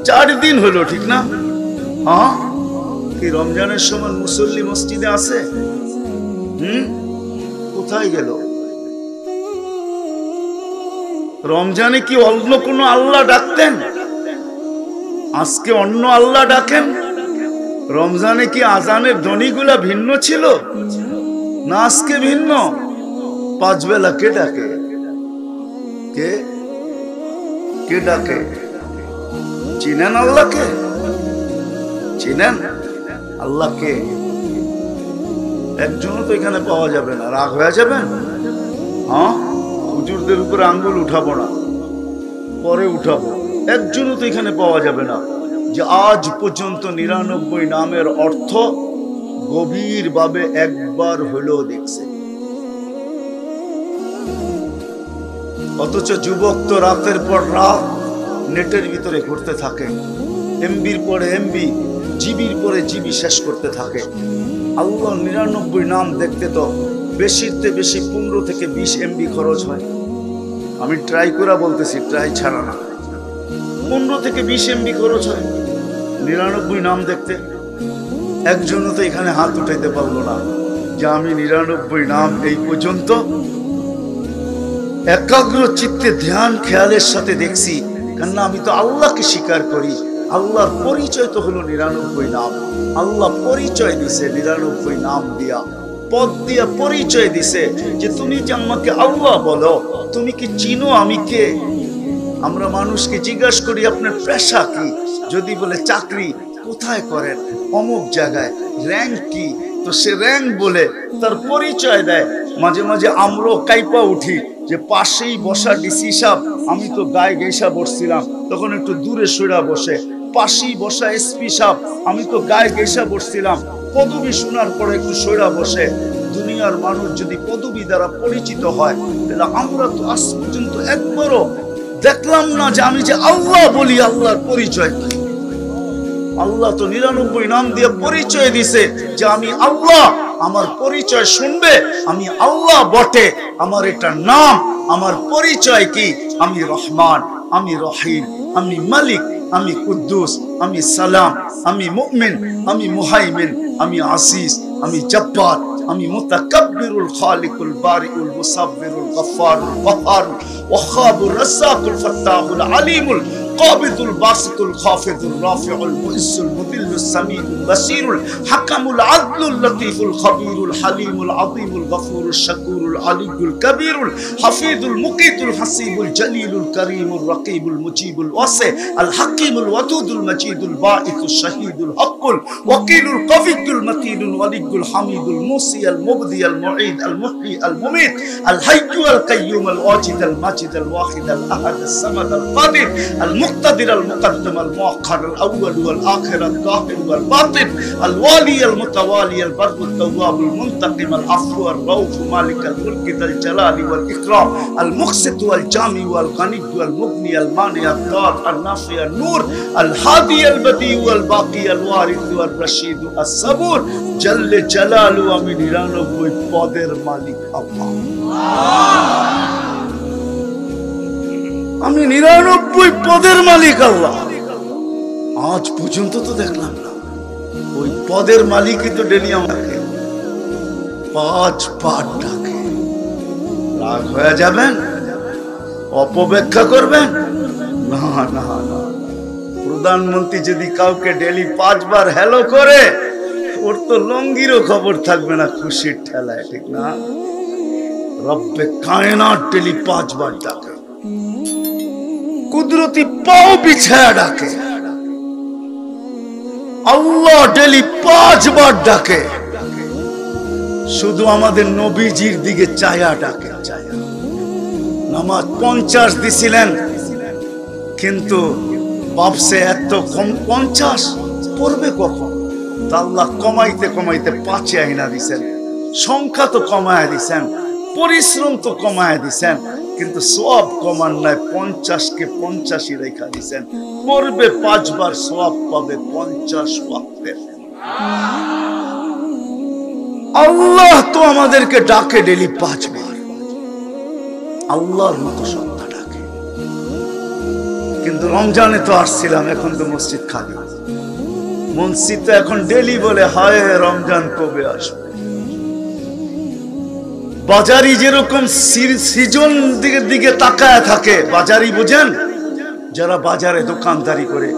4 দিন হলো, ঠিক না? হ্যাঁ, কি রমজানের সময় মুসল্লি মসজিদে আছে? কোথায় গেল? রমজানে কি অন্য কোন আল্লাহ ডাকতেন? আজকে অন্য আল্লাহ ডাকেন? রমজানে কি আজানের ধ্বনিগুলা ভিন্ন ছিল না আজকে ভিন্ন? 5 বেলা কে ডাকে? কে কে ডাকে? চিনেন আল্লাহকে? চিনেন আল্লাহকে? একজনও তো এখানে পাওয়া যাবে না। রাগ হয়ে যাবেন? হ্যাঁ, হুজুরদের উপরে আঙ্গুল উঠাবো না, পরে উঠাবো। একজনও তো এখানে পাওয়া যাবে না যে আজ পর্যন্ত 99 নামের অর্থ গভীরভাবে একবার হলেও দেখছে। অথচ যুবক তো রাতের পর রাত নেটের ভিতরে ঘুরতে থাকে, এমবির পরে এমবি, জিবির পরে জিবি শেষ করতে থাকে। আল্লাহ 99 নাম দেখতে তো বেশিতে বেশি 15 থেকে 20 এমবি খরচ হয়। আমি ট্রাই করে বলতেছি, ট্রাই ছাড়া না। 15 থেকে 20 এমবি খরচ হয় 99 নাম দেখতে। একজনও তো এখানে হাত উঠাইতে পারলো না যে আমি 99 নাম এই পর্যন্ত একাগ্র চিত্তে ধ্যান খেয়ালের সাথে দেখছি। কেননা আমি তো আল্লাহকে স্বীকার করি। আল্লাহর পরিচয় তো হলো 99 নাম। আল্লাহ পরিচয় দিছে 99 নাম দিয়া, পদ দিয়া পরিচয় দিছে যে তুমি যে আমাকে আল্লাহ বলো, তুমি কি চিনো আমি কে? আমরা মানুষকে জিজ্ঞাসা করি আপনার পেশা কি? যদি বলে চাকরি, কোথায় করেন? অমুক জায়গায়। র্যাঙ্ক কি? তো সে র্যাঙ্ক বলে তার পরিচয় দেয়। মাঝে মাঝে আমরাও কাইপা উঠি যে পাশেই বসা ডিসি সাহেব, আমি তো গায়ে গেসা বসছিলাম, তখন একটু দূরে সরা বসে। পাশেই বসা এসপি সাহেব, আমি তো গায়ে গেসা বসছিলাম, পদবি শোনার পরে একটু সরা বসে। দুনিয়ার মানুষ যদি পদবি দ্বারা পরিচিত হয়, তাহলে আমরা তো আজ পর্যন্ত একবারও দেখলাম না যে আমি যে আল্লাহ বলি আল্লাহর পরিচয় কি। আল্লাহ তো 99 নাম দিয়ে পরিচয় দিছে যে আমি আল্লাহ। আমার পরিচয় শুনবে, আমি আল্লাহ বটে, আমার এটা নাম। আমার পরিচয় কি? আমি রহমান, আমি রহিম, আমি মালিক, আমি কুদ্দুস, আমি সালাম, আমি মুমিন, আমি মুহাইমিন, আমি আসিস, আমি জব্বার, আমি মুতাকাব্বিরুল খালিকুল বারিউল মুসাব্বিরুল গফফারুল কহ্হারুল ওয়াহাবুর রাজ্জাকুল ফাত্তাহুল আলিমুল قابض الباسط الخافض الرافع المؤز المذل السميع البصير الحكم العدل اللطيف الخبير الحليم العظيم الغفور الشكور العلي الكبير الحفيظ المقيت الحسيب الجليل الكريم الرقيب المجيب الواسع الحكيم الودود المجيد الباعث الشهيد الحق الوكيل القوي المتين الولي الحميد الموصي المبدي المعيد المحيي المميت الحي القيوم الواجد الماجد الواحد الاحد الصمد القادر المقتدر المقدم المؤخر الأول والآخر الظاهر والباطن الوالي المتوالي البر التواب المنتقم العفو الرؤوف مالك الملك ذا الجلال والإكرام المقسط والجامع والغني والمغني المانع الضار النافع النور الهادي البديع والباقي الوارث والرشيد الصبور جل جلاله আমি 99 পদের মালিক আল্লাহ আমি 99 পদের মালিক আল্লাহ আজ পর্যন্ত তো দেখলাম না ওই পদের মালিকই তো ডেলি আমাকে 5 বার ডাকে রাগ হয়ে যাবেন অপব্যাখ্যা করবেন না না না প্রধানমন্ত্রী যদি কাউকে ডেলি 5 বার হ্যালো করে ওর তো লঙ্গিরও খবর থাকবে না খুশির ঠেলায় ঠিক না রব্বে কায়নাত ডেলি 5 বার ডাকে কুদরতি পাও বিছায়া ডাকে আল্লাহ ডেলি 5 বার ডাকে শুধু আমাদের নবীজির দিকে চায়া ডাকে চায়া নামাজ 50 দিছিলেন কিন্তু বাপসে এত কম 50 পড়বে কখন আল্লাহ কমাইতে কমাইতে 5 আইনা দিছেন সংখ্যা তো কমায়া দিছেন পরিশ্রম তো কমায়া দিছেন কিন্তু সওয়াব কমান নাই 50 কে 85 রেখা দিছেন পড়বে 5 বার সওয়াব পাবে 50 ওয়াক্তের আল্লাহ তো আমাদেরকে ডাকে ডেলি 5 বার আল্লাহর মতো সত্তা ডাকে কিন্তু রমজানে তো আসছিলাম এখন তো মসজিদ খালি মসজিদ তো এখন ডেলি বলে হায় রমজান কবে আসবে বাজারি যেরকম সিজন দিকে তাকায় থাকে বাজারি বুঝেন যারা বাজারে দোকানদারি করে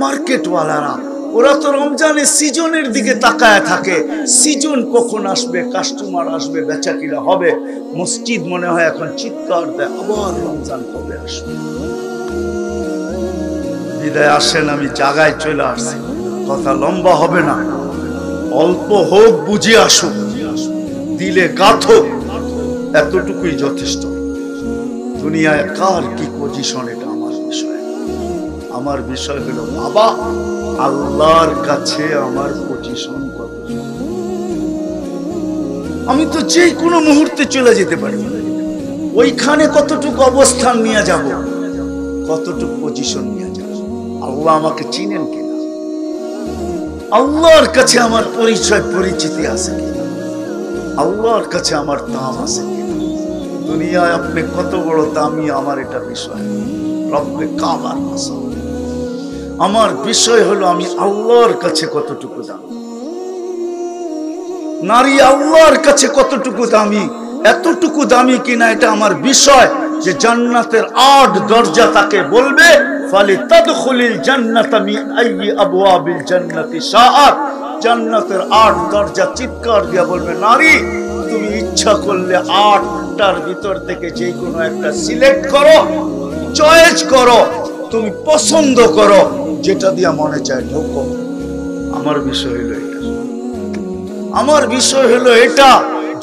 মার্কেট ওয়ালারা ওরা তো রমজানের সিজনের দিকে তাকায় থাকে সিজন কখন আসবে কাস্টমার আসবে বেচাকিনা হবে মসজিদ মনে হয় এখন চিৎকার দেয় আবার রমজান কবে আসবে বিদায় আসেন আমি জায়গায় চলে আসছি কথা লম্বা হবে না অল্প হোক বুঝে আসুক দিলে গাথক এতটুকুই যথেষ্ট দুনিয়ায় কার কি পজিশন এটা আমার বিষয় হলো বাবা আল্লাহর কাছে আমার পজিশন কত আমি তো যে কোনো মুহূর্তে চলে যেতে পারি ওইখানে কতটুকু অবস্থান নিয়ে যাব কতটুকু পজিশন নিয়ে যাব আল্লাহ আমাকে চিনেন কিনা আল্লাহর কাছে আমার পরিচয় পরিচিতি আছে কিনা আল্লাহর কাছে আমার দাম আছে কিনা দুনিয়ায় আপনি কত বড় দামি আমার এটা বিষয় রব্বে কাবার কসম আমার বিষয় হলো আমি আল্লাহর কাছে কতটুকু দামি নারী আল্লাহর কাছে কতটুকু দামি এতটুকু দামি কিনা এটা আমার বিষয় যে জান্নাতের 8 দরজা তাকে বলবে ফালিতাদখুলিল জান্নাতা মিন আইয়ি আবওয়াবিল জান্নাতি শাআত জান্নাতের 8 দরজা চিৎকার দিয়ে বলবে নারী তুমি ইচ্ছা করলে 8টার ভিতর থেকে যে কোনো একটা সিলেক্ট করো চয়েস করো তুমি পছন্দ করো যেটা দিয়া মনে চায় ঢোকো আমার বিষয় হলো এটা আমার বিষয় হলো এটা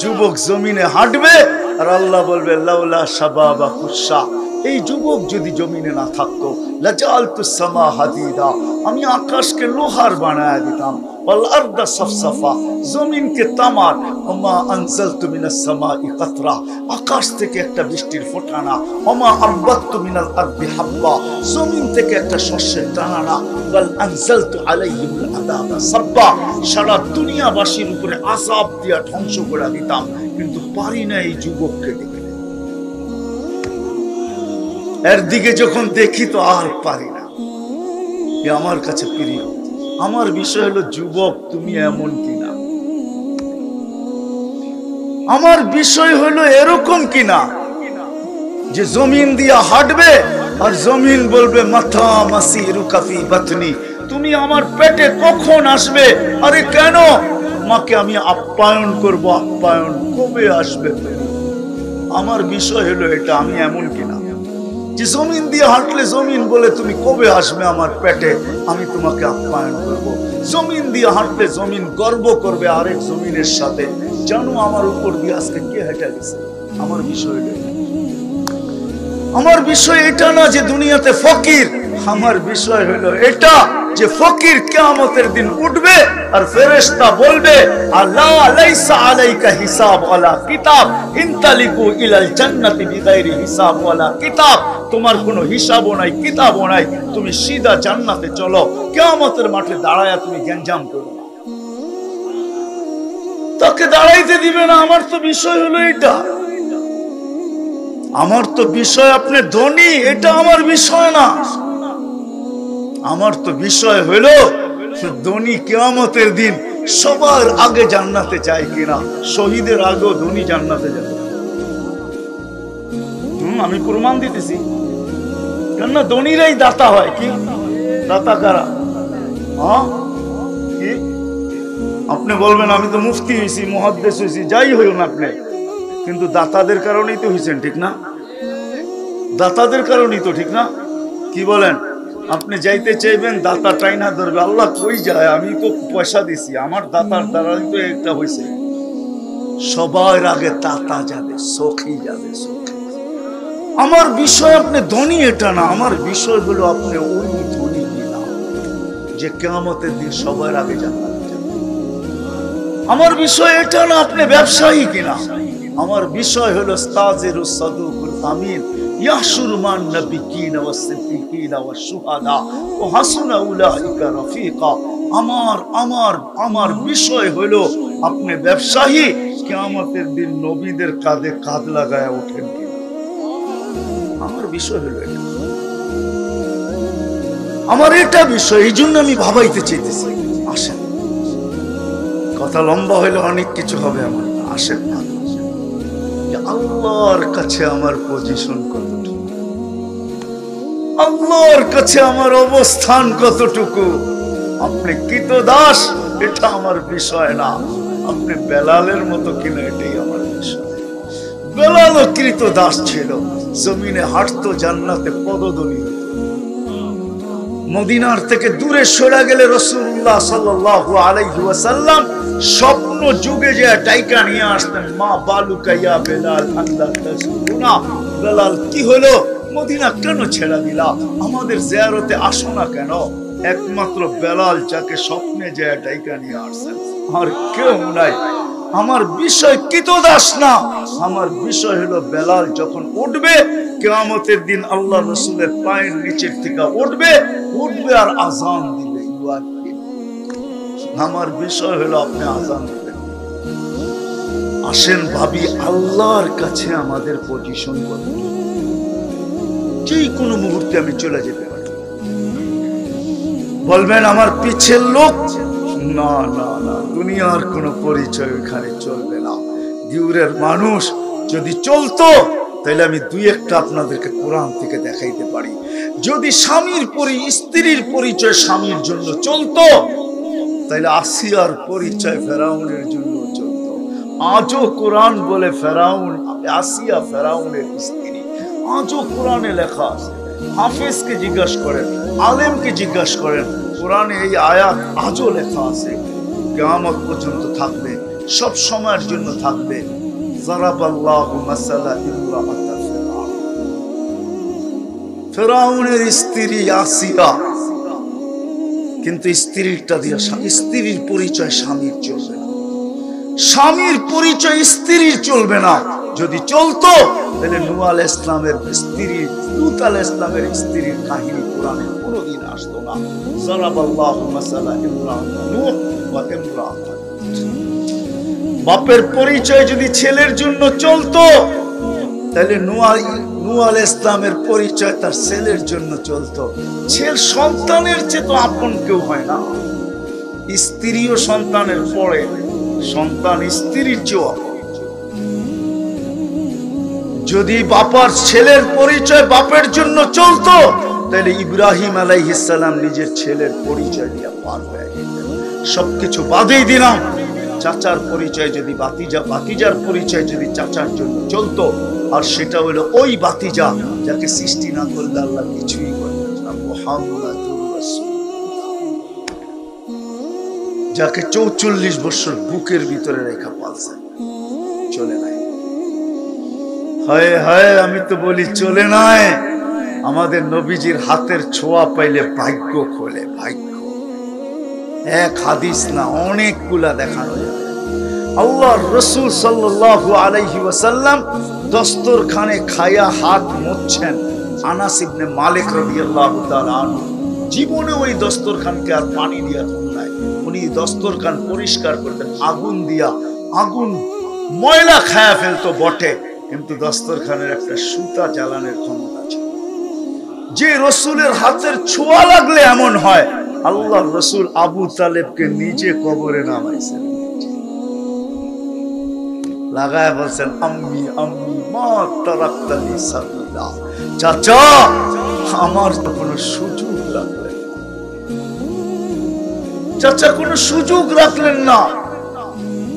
যুবক জমিনে হাঁটবে আর আল্লাহ বলবে লাউলা শাবাবা খুশা এই যুবক যদি জমিনে না থাকতো লাজালতুস সামা হাদিদা আমি আকাশকে লোহার বানায়া দিতাম ওয়াল আরদা সাফসাফা জমিনকে তামার ওমা আনজালতু মিনাস সামাই কাতরা আকাশ থেকে একটা বৃষ্টির ফোঁটা না ওমা আরবাতু মিনাল আরদি হাব্বা জমিন থেকে একটা শস্যের দানা না ওয়াল আনজালতু আলাইহিমুল আযাবা সাব্বা সারা দুনিয়াবাসীর উপরে আযাব দিয়া ধ্বংস করে দিতাম কিন্তু পারি না এই যুবককে দেখতে এর দিকে যখন দেখি তো আর পারি না আমার কাছে প্রিয় আমার বিষয় হলো যুবক তুমি এমন কিনা আমার বিষয় হলো এরকম কিনা যে জমিন দিয়া হাঁটবে আর জমিন বলবে মাথা মাসিরু কাফি বাতনি তুমি আমার পেটে কখন আসবে আরে কেন মাকে আমি আপ্যায়ন করব আপ্যায়ন কবে আসবে আমার বিষয় হলো এটা আমি এমন কিনা যে জমিন দিয়ে হাঁটলে জমিন বলে তুমি কবে আসবে আমার পেটে আমি তোমাকে আপ্যায়ন করব জমিন দিয়ে হাঁটলে জমিন গর্ব করবে আরেক জমিনের সাথে জানো আমার উপর দিয়ে আজকে কে হেঁটে গেছে আমার বিষয় এটা না যে দুনিয়াতে ফকির আমার বিষয় হলো এটা যে ফকির কিয়ামতের দিন উঠবে আর ফেরেশতা বলবে আল্লাহ লাইসা আলাইকা হিসাব ওয়ালা কিতাব ইনতালিকু ইলাল জান্নাতি বিগাইরি হিসাব ওয়ালা কিতাব, তোমার কোনো হিসাবও নাই কিতাবও নাই, তুমি সিধা জান্নাতে চলো। কিয়ামতের মাঠে দাঁড়ায়া তুমি গঞ্জাম করো, তাকে দাঁড়াইতে দিবে না। আমার তো বিষয় হলো এটা, আমার তো বিষয় আপনি ধনী, এটা আমার বিষয় না। আমার তো বিষয় হলো ধনী কিয়ামতের দিন সবার আগে জান্নাতে যায় কিনা, শহীদের আগেও ধনী জান্নাতে যাবে। আমি প্রমাণ দিতেছি, কেননা ধনীরাই দাতা হয়। কি দাতা কারা? কি আপনি বলবেন আমি তো মুফতি হয়েছি, মুহাদ্দিস হয়েছি, যাই হইও না আপনি, কিন্তু দাতাদের কারণেই তো হয়েছেন, ঠিক না? দাতাদের কারণেই তো, ঠিক না? কি বলেন? আপনি যাইতে চাইবেন, দাতা টাইনা ধরবে, আল্লাহ কই যায়, আমি তো পয়সা দিছি, আমার দাতার দ্বারাই তো একটা হয়েছে। সবার আগে দাতা যাবে, সখী যাবে, সখী। আমার বিষয় আপনি ধনী এটা না, আমার বিষয় হলো আপনি ওই ধনী কিনা যে কিয়ামতের দিন সবার আগে জান্নাতে যাবে। আমার বিষয় এটা না আপনি ব্যবসায়ী কিনা, আমার বিষয় হলো তাজিরুস সাদুকুল আমিন ইয়াহশুরু মান নাবিয়িনা ওয়াস সিদ্দিকিনা ওয়াস শুহাদা ওয়া হাসুনা উলাইকা রাফিকা। আমার বিষয় হলো আপনি ব্যবসায়ী, কিয়ামতের দিন নবীদের কাঁধে কাঁধ লাগায়া ওঠেন কিনা, আমার বিষয় হলো এটা। আমার এটা বিষয়, এই জন্য আমি ভাবাইতে চাইতেছি। আসেন, কথা লম্বা হইলে অনেক কিছু হবে আমার। আসেন না, আল্লাহর কাছে আমার পজিশন কতটুকু, আল্লাহর কাছে আমার অবস্থান কতটুকু। আপনি কৃতদাস, এটা আমার বিষয় না। আপনি বেলালের মতো কিনা, এটাই আমার বিষয়। বেলালও কৃতদাস ছিল, জমিনে হাঁটতো, জান্নাতে পদধূলি হতো। মদিনার থেকে দূরে সরে গেলে রাসূলুল্লাহ সাল্লাল্লাহু আলাইহি ওয়াসাল্লাম স্বপ্ন যুগে যে টাইকা নিয়ে আসতেন, মা বালুকা ইয়া বেলাল আল্লাহ তাসুনা। বেলাল কি হলো, মদিনা কেন ছেড়ে দিলা, আমাদের জিয়ারতে আসো না কেন? একমাত্র বেলাল যাকে স্বপ্নে যে টাইকা নিয়ে আসছেন, আর কেউ নাই। আমার বিষয় কৃতদাস না, আমার বিষয় হলো বেলাল যখন উঠবে কিয়ামতের দিন, আল্লাহ রাসূলের পায়ের নিচের থেকে উঠবে আর আযান দিবে। আমার বিষয় হলো আপনি আযান দিবেন। আসেন ভাবি, আল্লাহর কাছে আমাদের পজিশন কত। যে কোনো মুহূর্তে আমি চলে যেতে পারি। বলবেন আমার পিছের লোক, না না না, দুনিয়ার কোনো পরিচয় এখানে চলবে না। দিউরের মানুষ যদি চলতো, তাহলে আমি দুই একটা আপনাদেরকে কোরআন থেকে দেখাইতে পারি। যদি স্ত্রীর পরিচয় স্বামীর জন্য চলতো, তাহলে আসিয়ার পরিচয় ফেরাউনের জন্য চলতো। আজও কোরআন বলে ফেরাউন, আসিয়া ফেরাউনের স্ত্রী, আজও কোরআনে লেখা আছে। হাফেজকে জিজ্ঞাসা করেন, আলেমকে জিজ্ঞাসা করেন, কোরআনে এই আয়াত আজও লেখা আছে, কিয়ামত পর্যন্ত থাকবে, সব সময়ের জন্য থাকবে। যারাবাল্লাহু মাসালা ইমরাআতা ফিরআউন, ফেরাউনের স্ত্রী আসিয়া, কিন্তু স্ত্রীরটা দিয়া, স্ত্রীর পরিচয় স্বামীর চলবে না, স্বামীর পরিচয় স্ত্রীর চলবে না। যদি চলতো, তাহলে নূহ আলাইহিস সালামের স্ত্রী, লূত আলাইহিস সালামের স্ত্রীর কাহিনী কোরআনে কোনোদিন আসতো না। যারাবাল্লাহু মাসালা ইমরাআতা নূহ ওয়া ইমরাআতা। বাপের পরিচয় যদি ছেলের জন্য চলতো, তাহলে নূহ আলাইহিস সালামের পরিচয় তার ছেলের জন্য চলতো। ছেলে সন্তানের চেয়ে তো আপন কেউ হয় না। স্ত্রীও সন্তানের পরে, সন্তান স্ত্রীর চেয়েও আপন। যদি বাবার ছেলের পরিচয় বাপের জন্য চলতো, তাহলে ইব্রাহিম আলাইহিস সালাম নিজের ছেলের পরিচয় দিয়ে পার হয়ে গেলেন। সবকিছু বাদেই দিলাম, চাচার পরিচয় যদি বাতিজার পরিচয় যদি চাচার জন্য চলতো, আর সেটা হলো ওই বাতিজা যাকে সৃষ্টি না করলে আল্লাহ কিছুই করতেন না, মুহাম্মাদুর রাসূলুল্লাহ, যাকে ৪৪ বছর বুকের ভিতরে রেখা পালছেন, চলে নাই। হায় হায়, আমি তো বলি চলে নাই। আমাদের নবীজির হাতের ছোঁয়া পাইলে ভাগ্য খোলে, ভাগ্য। এক হাদিস না, অনেকগুলা দেখানো যাবে। আল্লাহর রাসূল সাল্লাল্লাহু আলাইহি ওয়াসাল্লাম দস্তরখানে খায়া হাত মুছছেন। আনাস ইবনে মালিক রাদিয়াল্লাহু তাআলা আনহু জীবনে ওই দস্তরখানকে আর পানি দিয়া ধুন নাই, উনি দস্তরখান পরিষ্কার করতেন আগুন দিয়া। আগুন ময়লা খায়া ফেলতো বটে, কিন্তু দস্তরখানের একটা সুতা জ্বালানোর ক্ষমতা ছিল। যে রসুলের হাতের ছোঁয়া লাগলে এমন হয়, আল্লাহর রসুল আবু তালেবকে নিজে কবরে নামাইছেন, লাগায় বলছেন আম্মি আম্মি মা তারাক্তানি সাবিলা, চাচা আমার তো কোনো সুযোগ রাখলেন না, চাচা কোনো সুযোগ রাখলেন না।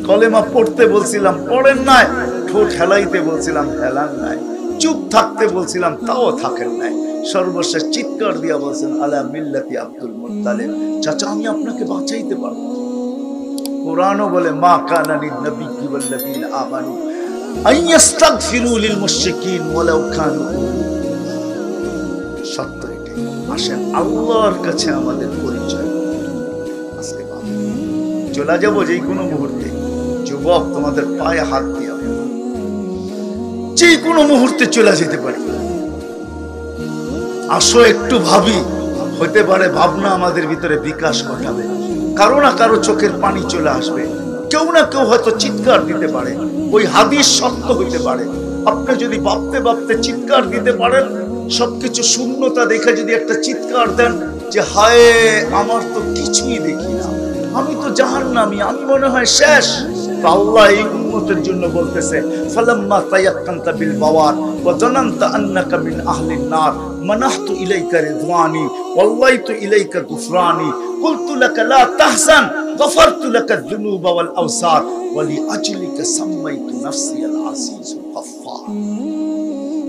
কলেমা পড়তে বলছিলাম পড়েন নাই, ঠোঁট হেলাইতে বলছিলাম হেলান নাই, চুপ থাকতে বলছিলাম তাও থাকেন নাই, সর্বশেষ চিৎকার দিয়া বলছেন আলা মিল্লাতি আব্দুল মুত্তালিব, চাচা আমি আপনাকে বাঁচাইতে পারবো। কুরআনও বলে মা কানা লিন-নবিয়্যি ওয়াল্লাযীনা আমানু আইয়াস্তাগফিরু লিল মুশরিকিন ওয়ালাউ কানু। সত্য এটাই। আসেন আল্লাহর কাছে আমাদের পরিচয়। আজকে চলে যাবো যে কোনো মুহূর্তে, যুবক তোমাদের পায়ে হাত দিয়া যে কোনো মুহূর্তে চলে যেতে পারি। আসো একটু ভাবি, হতে পারে ভাবনা আমাদের ভিতরে বিকাশ ঘটাবে, কারো না কারো চোখের পানি চলে আসবে, কেউ না কেউ হয়তো চিৎকার দিতে পারে, ওই হাদিস সত্য হইতে পারে। আপনি যদি ভাবতে ভাবতে চিৎকার দিতে পারেন, সবকিছু শূন্যতা দেখে যদি একটা চিৎকার দেন যে হায় আমার তো কিছুই দেখি না, আমি তো জাহান্নামী, আমি মনে হয় শেষ, আল্লাহ এই উম্মতের জন্য বলতেছে ফালাম্মা তায়াক্কানতা বিল বাওয়ার ওয়া জানানতা আন্নাকা মিন আহলিন নার মানাহতু ইলাইকা রিদওয়ানি ওয়াল্লাইতু ইলাইকা গুফরানি কুলতু লাকা লা তাহজান গফারতু লাকা যুনুবা ওয়াল আওসার ওয়া লিআজলিকা সাম্মাইতু নাফসি আল আজিজুল গফফার।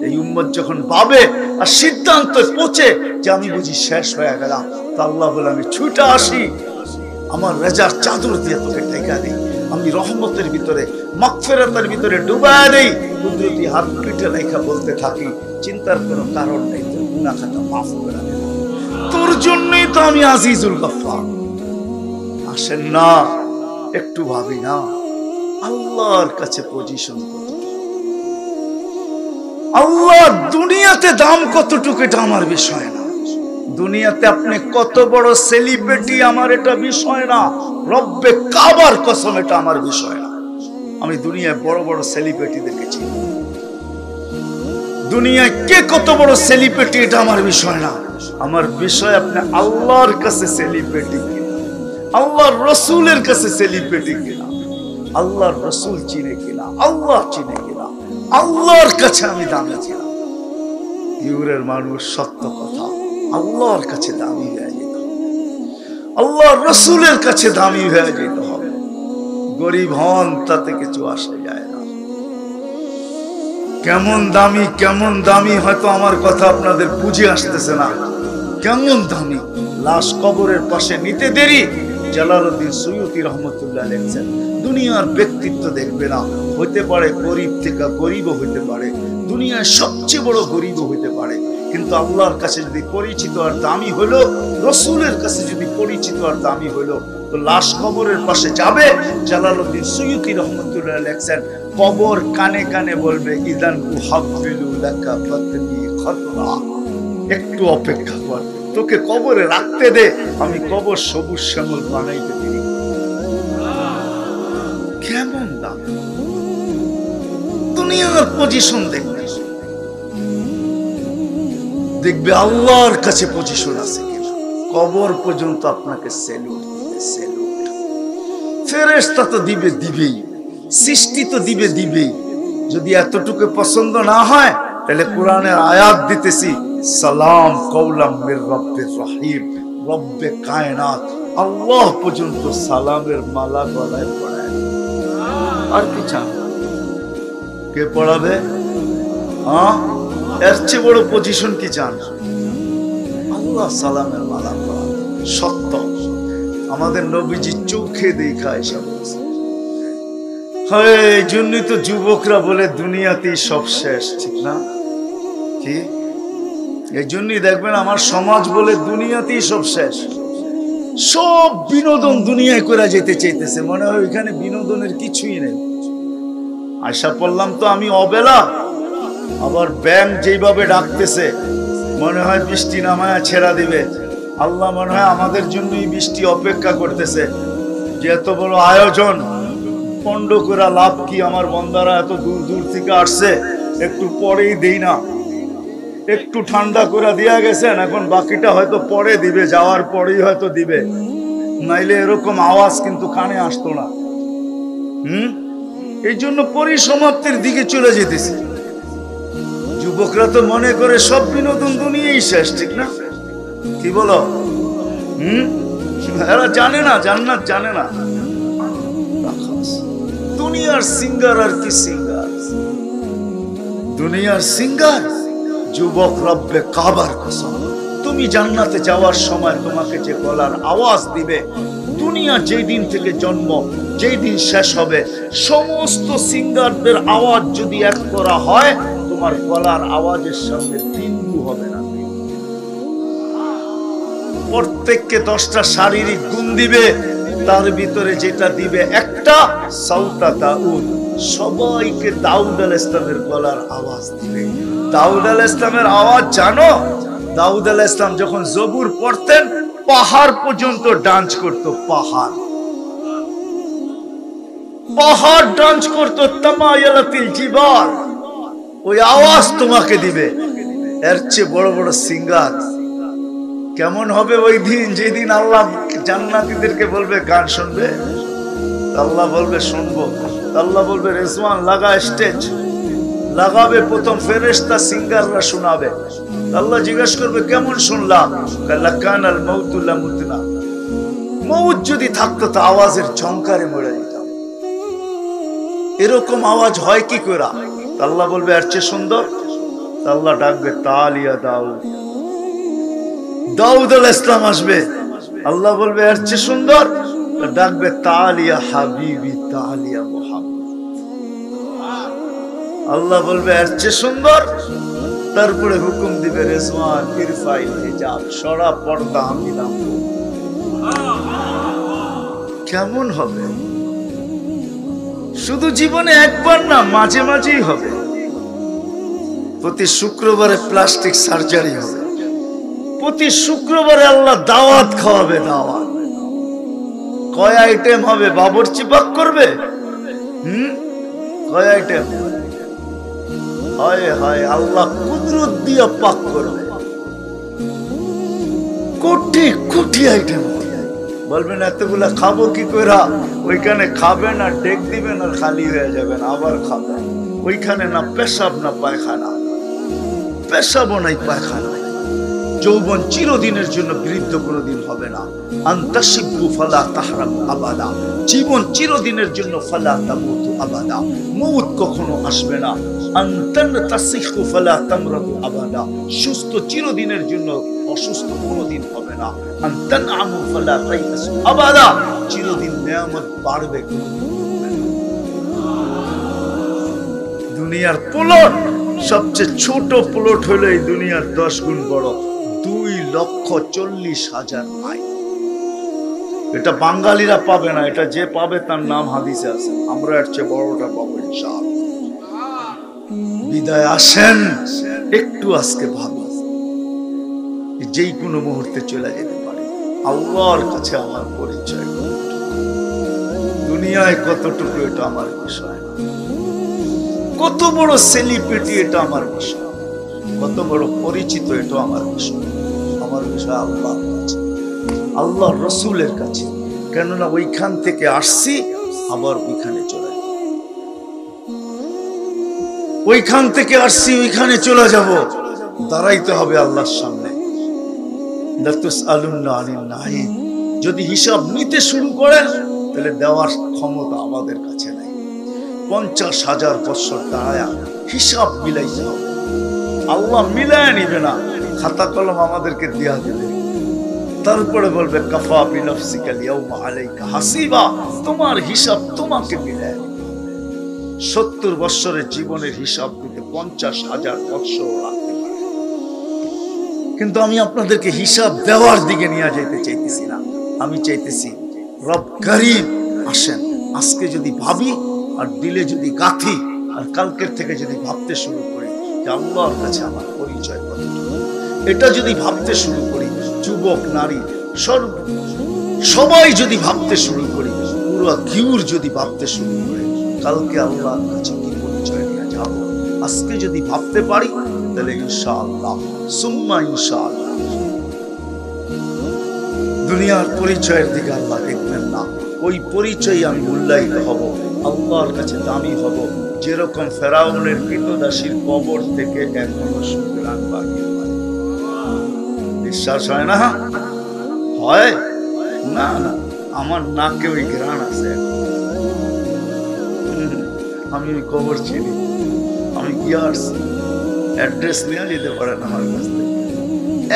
এই উম্মত যখন ভাবে আর সিদ্ধান্তে পৌঁছে যে আমি বুঝি শেষ হয়ে গেলাম, তা আল্লাহ বলে আমি ছুটে আসি, আমার রেজার চাদর দিয়ে তোকে ঢেকা দেই, আমি রহমতের ভিতরে মাগফিরাতের ভিতরে ডুবায় দেই, কুদরতি হাত পিঠে রেখা বলতে থাকি চিন্তার কোনো কারণ নেই, তোর গুনাহ খাতা মাফ করে দেব, তোর জন্যই তো আমি আজিজুল গফফার। আসেন না একটু ভাবি না আল্লাহর কাছে পজিশন কত, আল্লাহ দুনিয়াতে দাম কতটুকু এটা আমার বিষয় না, দুনিয়াতে আপনি কত বড় সেলিব্রিটি আমার এটা বিষয় না, রব্বে কাবার কসম এটা আমার বিষয় না। আমি দুনিয়ায় বড় বড় সেলিব্রিটি দেখেছি, দুনিয়ায় কে কত বড় সেলিব্রিটি এটা আমার বিষয় না, আমার বিষয় আপনি আল্লাহর কাছে সেলিব্রিটি কিনা, আল্লাহর রসুলের কাছে সেলিব্রিটি কিনা, আল্লাহর রসুল চিনে কিনা, আল্লাহ চিনে কিনা, আল্লাহর কাছে আমি দামি কিনা। ইউরের মানুষ সত্য কথা, আল্লাহর কাছে দামি হয়ে যেত, আল্লাহর রসুলের কাছে দামি হয়ে যেতে হবে। গরিব হন তাতে কিছু আসে যায় না। কেমন দামি হয়তো আমার কথা আপনাদের বুঝে আসতেছে না, কেমন দামি। লাশ কবরের পাশে নিতে দেরি, জালালউদ্দিন সুয়ুতি রহমতুল্লাহ লিখছেন দুনিয়ার ব্যক্তিত্ব দেখবে না, হইতে পারে গরিব থেকে গরিবও হইতে পারে, দুনিয়ার সবচেয়ে বড় গরিবও হইতে পারে, কিন্তু আল্লাহর কাছে যদি পরিচিত আর দামি হলো, রসুলের কাছে যদি পরিচিত আর দামি হলো, তো লাশ কবরের পাশে যাবে। জালালউদ্দিন সুয়ুতি রহমতুল্লাহ লিখছেন কবর কানে কানে বলবে ইদান উহাব্বিলু লাকা ফাতনি খাতরা, একটু অপেক্ষা কর, তোকে কবরে রাখতে দে, আমি কবর সবুজ শ্যামল বানাইতে দিই। কেমন দাম, দুনিয়ার পজিশন দেখবে, দেখবে আল্লাহর কাছে পজিশন আছে কিনা। কবর পর্যন্ত আপনাকে সেলুট দিবে, সেলুট। ফেরেশতা তো দিবেই, সৃষ্টি তো দিবেই। যদি এতটুকু পছন্দ না হয় তাহলে কোরআনের আয়াত দিতেছি সালাম কওলাম মির রব্বির রহিম, রব্বে কায়নাত আল্লাহ পর্যন্ত সালামের মালা গলায় পড়ায়। আর কি চান, কে পড়াবে? এর চেয়ে বড় পজিশন কি চান? আল্লাহ সালামের মালা পড়াবে। সত্য আমাদের নবীজি চোখে দেখা এসব বলছে। এই জন্যই তো যুবকরা বলে দুনিয়াতেই সব শেষ, ঠিক না? কি এই জন্যই দেখবেন আমার সমাজ বলে দুনিয়াতেই সব শেষ, সব বিনোদন দুনিয়ায় করে যেতে চাইতেছে, মনে হয় ওইখানে বিনোদনের কিছুই নেই। আশা পড়লাম তো আমি অবেলা, আবার ব্যাংক যেইভাবে ডাকতেছে মনে হয় বৃষ্টি নামায়া ছেড়া দিবে। আল্লাহ মনে হয় আমাদের জন্যই বৃষ্টি অপেক্ষা করতেছে, যে এত বড় আয়োজন পণ্ড করে লাভ কি, আমার বন্দারা এত দূর দূর থেকে আসছে, একটু পরেই দেই না, একটু ঠান্ডা করে দিয়া গেছেন, এখন বাকিটা হয়তো পরে দিবে, যাওয়ার পরেই হয়তো দিবে, নাইলে এরকম আওয়াজ কিন্তু কানে আসতো না। এই জন্য পরিসমাপ্তির দিকে চলে যেতেছি। যুবকরা তো মনে করে সব বিনোদন দুনিয়াই শেষ, ঠিক না? কি বলো? এরা জানে না, জান্নাত জানে না। দুনিয়ার সিঙ্গার আর কি সিঙ্গার, দুনিয়ার সিঙ্গার যুবক রব্বে কাবার কসম, তুমি জান্নাতে যাওয়ার সময় তোমাকে যে গলার আওয়াজ দিবে, দুনিয়া যেই দিন থেকে জন্ম যেই দিন শেষ হবে, সমস্ত সিঙ্গারদের আওয়াজ যদি এক করা হয়, তোমার গলার আওয়াজের সামনে বিন্দু হবে না। প্রত্যেককে 10টা শারীরিক গুণ দিবে, তার ভিতরে যেটা দিবে একটা সাউতা দাউদ, সবাইকে দাউদ আলাইহিস সালামের গলার আওয়াজ দিবে। দাউদ আলাইহিস সালামের আওয়াজ জানো? দাউদ আলাইহিস সালাম যখন জবুর পড়তেন, পাহাড় পর্যন্ত ডান্স করতো, পাহাড় পাহাড় ডান্স করতো, তামায়ালাতিল জিবাল। ওই আওয়াজ তোমাকে দিবে। এর চেয়ে বড় বড় সিঙ্গার কেমন হবে ওই দিন, যেদিন আল্লাহ জান্নাতীদেরকে বলবে গান শুনবে, আল্লাহ বলবে শুনবো, আল্লাহ বলবে রেজওয়ান লাগা, স্টেজ লাগাবে, প্রথম ফেরেশতা সিঙ্গাররা শোনাবে। আল্লাহ জিজ্ঞেস করবে কেমন শুনলাম? কানাল মাউতু লামুতনা, মউত যদি থাকতো তো আওয়াজের ঝংকারে মরে যেতাম। এরকম আওয়াজ হয় কি করে? আল্লাহ বলবে এর চেয়ে সুন্দর। আল্লাহ ডাকবে তালিয়া দাউদ, দাউদ আলাইহিস সালাম আসবে, আল্লাহ বলবে এর চেয়ে সুন্দর, ডাকবে তালিয়া হাবিবি তালিয়া মুহাম্মদ, আল্লাহ বলবে এর চেয়ে সুন্দর, তারপরে হুকুম দিবে রেজওয়ান ইরফাইল হিজাব, সরা পর্দা আমি নামবো। কেমন হবে? শুধু জীবনে একবার না, মাঝে মাঝেই হবে। প্রতি শুক্রবারে প্লাস্টিক সার্জারি হবে, প্রতি শুক্রবারে আল্লাহ দাওয়াত খাওয়াবে, দাওয়াত। কয় আইটেম হবে? বাবুর্চি পাক করবে। কয় আইটেম? হায় হায়, আল্লাহ কুদরত দিয়ে পাক করবে, কোটি কোটি আইটেম। বলবেন এতগুলা খাবো কি করে? ওইখানে খাবেন আর ডেক দিবেন আর খালি হয়ে যাবেন, আবার খাবেন। ওইখানে না পেশাব না পায়খানা, পেশাবও নাই পায়খানা। যৌবন চিরদিনের জন্য বৃদ্ধ কোনোদিন হবে না। আনতাশিবু ফালা তাহরামু আবাদা, জীবন চিরদিনের জন্য ফালা তামুতু আবাদা, মউত কখনো আসবে না। আনতান তাসিহু ফালা তামরাদু আবাদা, সুস্থ চিরদিনের জন্য, অসুস্থ কোনোদিন হবে না। আনতান আমু ফালা তাইয়াসু আবাদা, চিরদিন নিয়ামত বাড়বে, কোনোদিন কমবে না। দুনিয়ার প্লট, সবচেয়ে ছোট প্লট হলো এই দুনিয়ার 10 গুণ বড়, 2,40,000 মাইল। এটা বাঙালিরা পাবে না, এটা যে পাবে তার নাম হাদিসে আছে। আমরা এর চেয়ে বড়টা পাবো ইনশাআল্লাহ। বিদায় আসেন, একটু আজকে ভাবো, যেই কোনো মুহূর্তে চলে যেতে পারে। আল্লাহর কাছে আমার পরিচয় দুনিয়ায় কতটুকু, এটা আমার বিষয়। কত বড় সেলিব্রিটি, এটা আমার বিষয়। কত বড় পরিচিত, এটা আমার বিষয়। আমার বিষয় আল্লাহর কাছে, আল্লাহ রসুলের কাছে। কেননা ওইখান থেকে আসছি, আবার ওইখানে চলে যাব। ওইখান থেকে আসছি, ওইখানে চলে যাব। দাঁড়াইতে হবে আল্লাহর সামনে। যদি হিসাব নিতে শুরু করেন, তাহলে দেওয়ার ক্ষমতা আমাদের কাছে নাই। 50,000 বছর দাঁড়ায় হিসাব মিলাইতে হবে। আল্লাহ মিলায় নিবে না, খাতা কলম আমাদেরকে দেয়া দিবে। তারপরে বলবে কাফা বিনফসিকাল ইয়াউমা আলাইকা হাসিবা, তোমার হিসাব তোমাকে মিলায় নিবে। 70 বছরের জীবনের হিসাব দিতে 50,000 বছর লাগতে পারে। কিন্তু আমি আপনাদেরকে হিসাব দেওয়ার দিকে নিয়ে যেতে চাইতেছি না। আমি চাইতেছি রব করিম আসেন, আজকে যদি ভাবি আর দিলে যদি গাথি আর কালকের থেকে যদি ভাবতে শুরু করি যে আল্লাহর কাছে আমার পরিচয় কতটুকু, এটা যদি ভাবতে শুরু করি, যুবক নারী সবাই যদি ভাবতে শুরু করি, পুরো ঘিউর যদি ভাবতে শুরু করি, কালকে আল্লাহর কাছে কি পরিচয় নিয়ে যাব, আজকে যদি ভাবতে পারি তাহলে ইনশাআল্লাহ সুম্মা ইনশাআল্লাহ দুনিয়ার পরিচয়ের দিকে আল্লাহ দেখবেন না। ওই পরিচয় আমি মূল্যায়িত হব, আল্লাহর কাছে দামি হব। যেরকম ফেরাউনের কৃতদাসীর কবর থেকে এখনো সুগ্রাণ বাড়িয়ে পারে। বিশ্বাস হয় না? হয় না? না, আমার নাকে ওই ঘ্রাণ আছে। আমি ওই কবর চিনি, আমি ইয়ার্স অ্যাড্রেস নিয়ে যেতে পারেন আমার কাছ থেকে,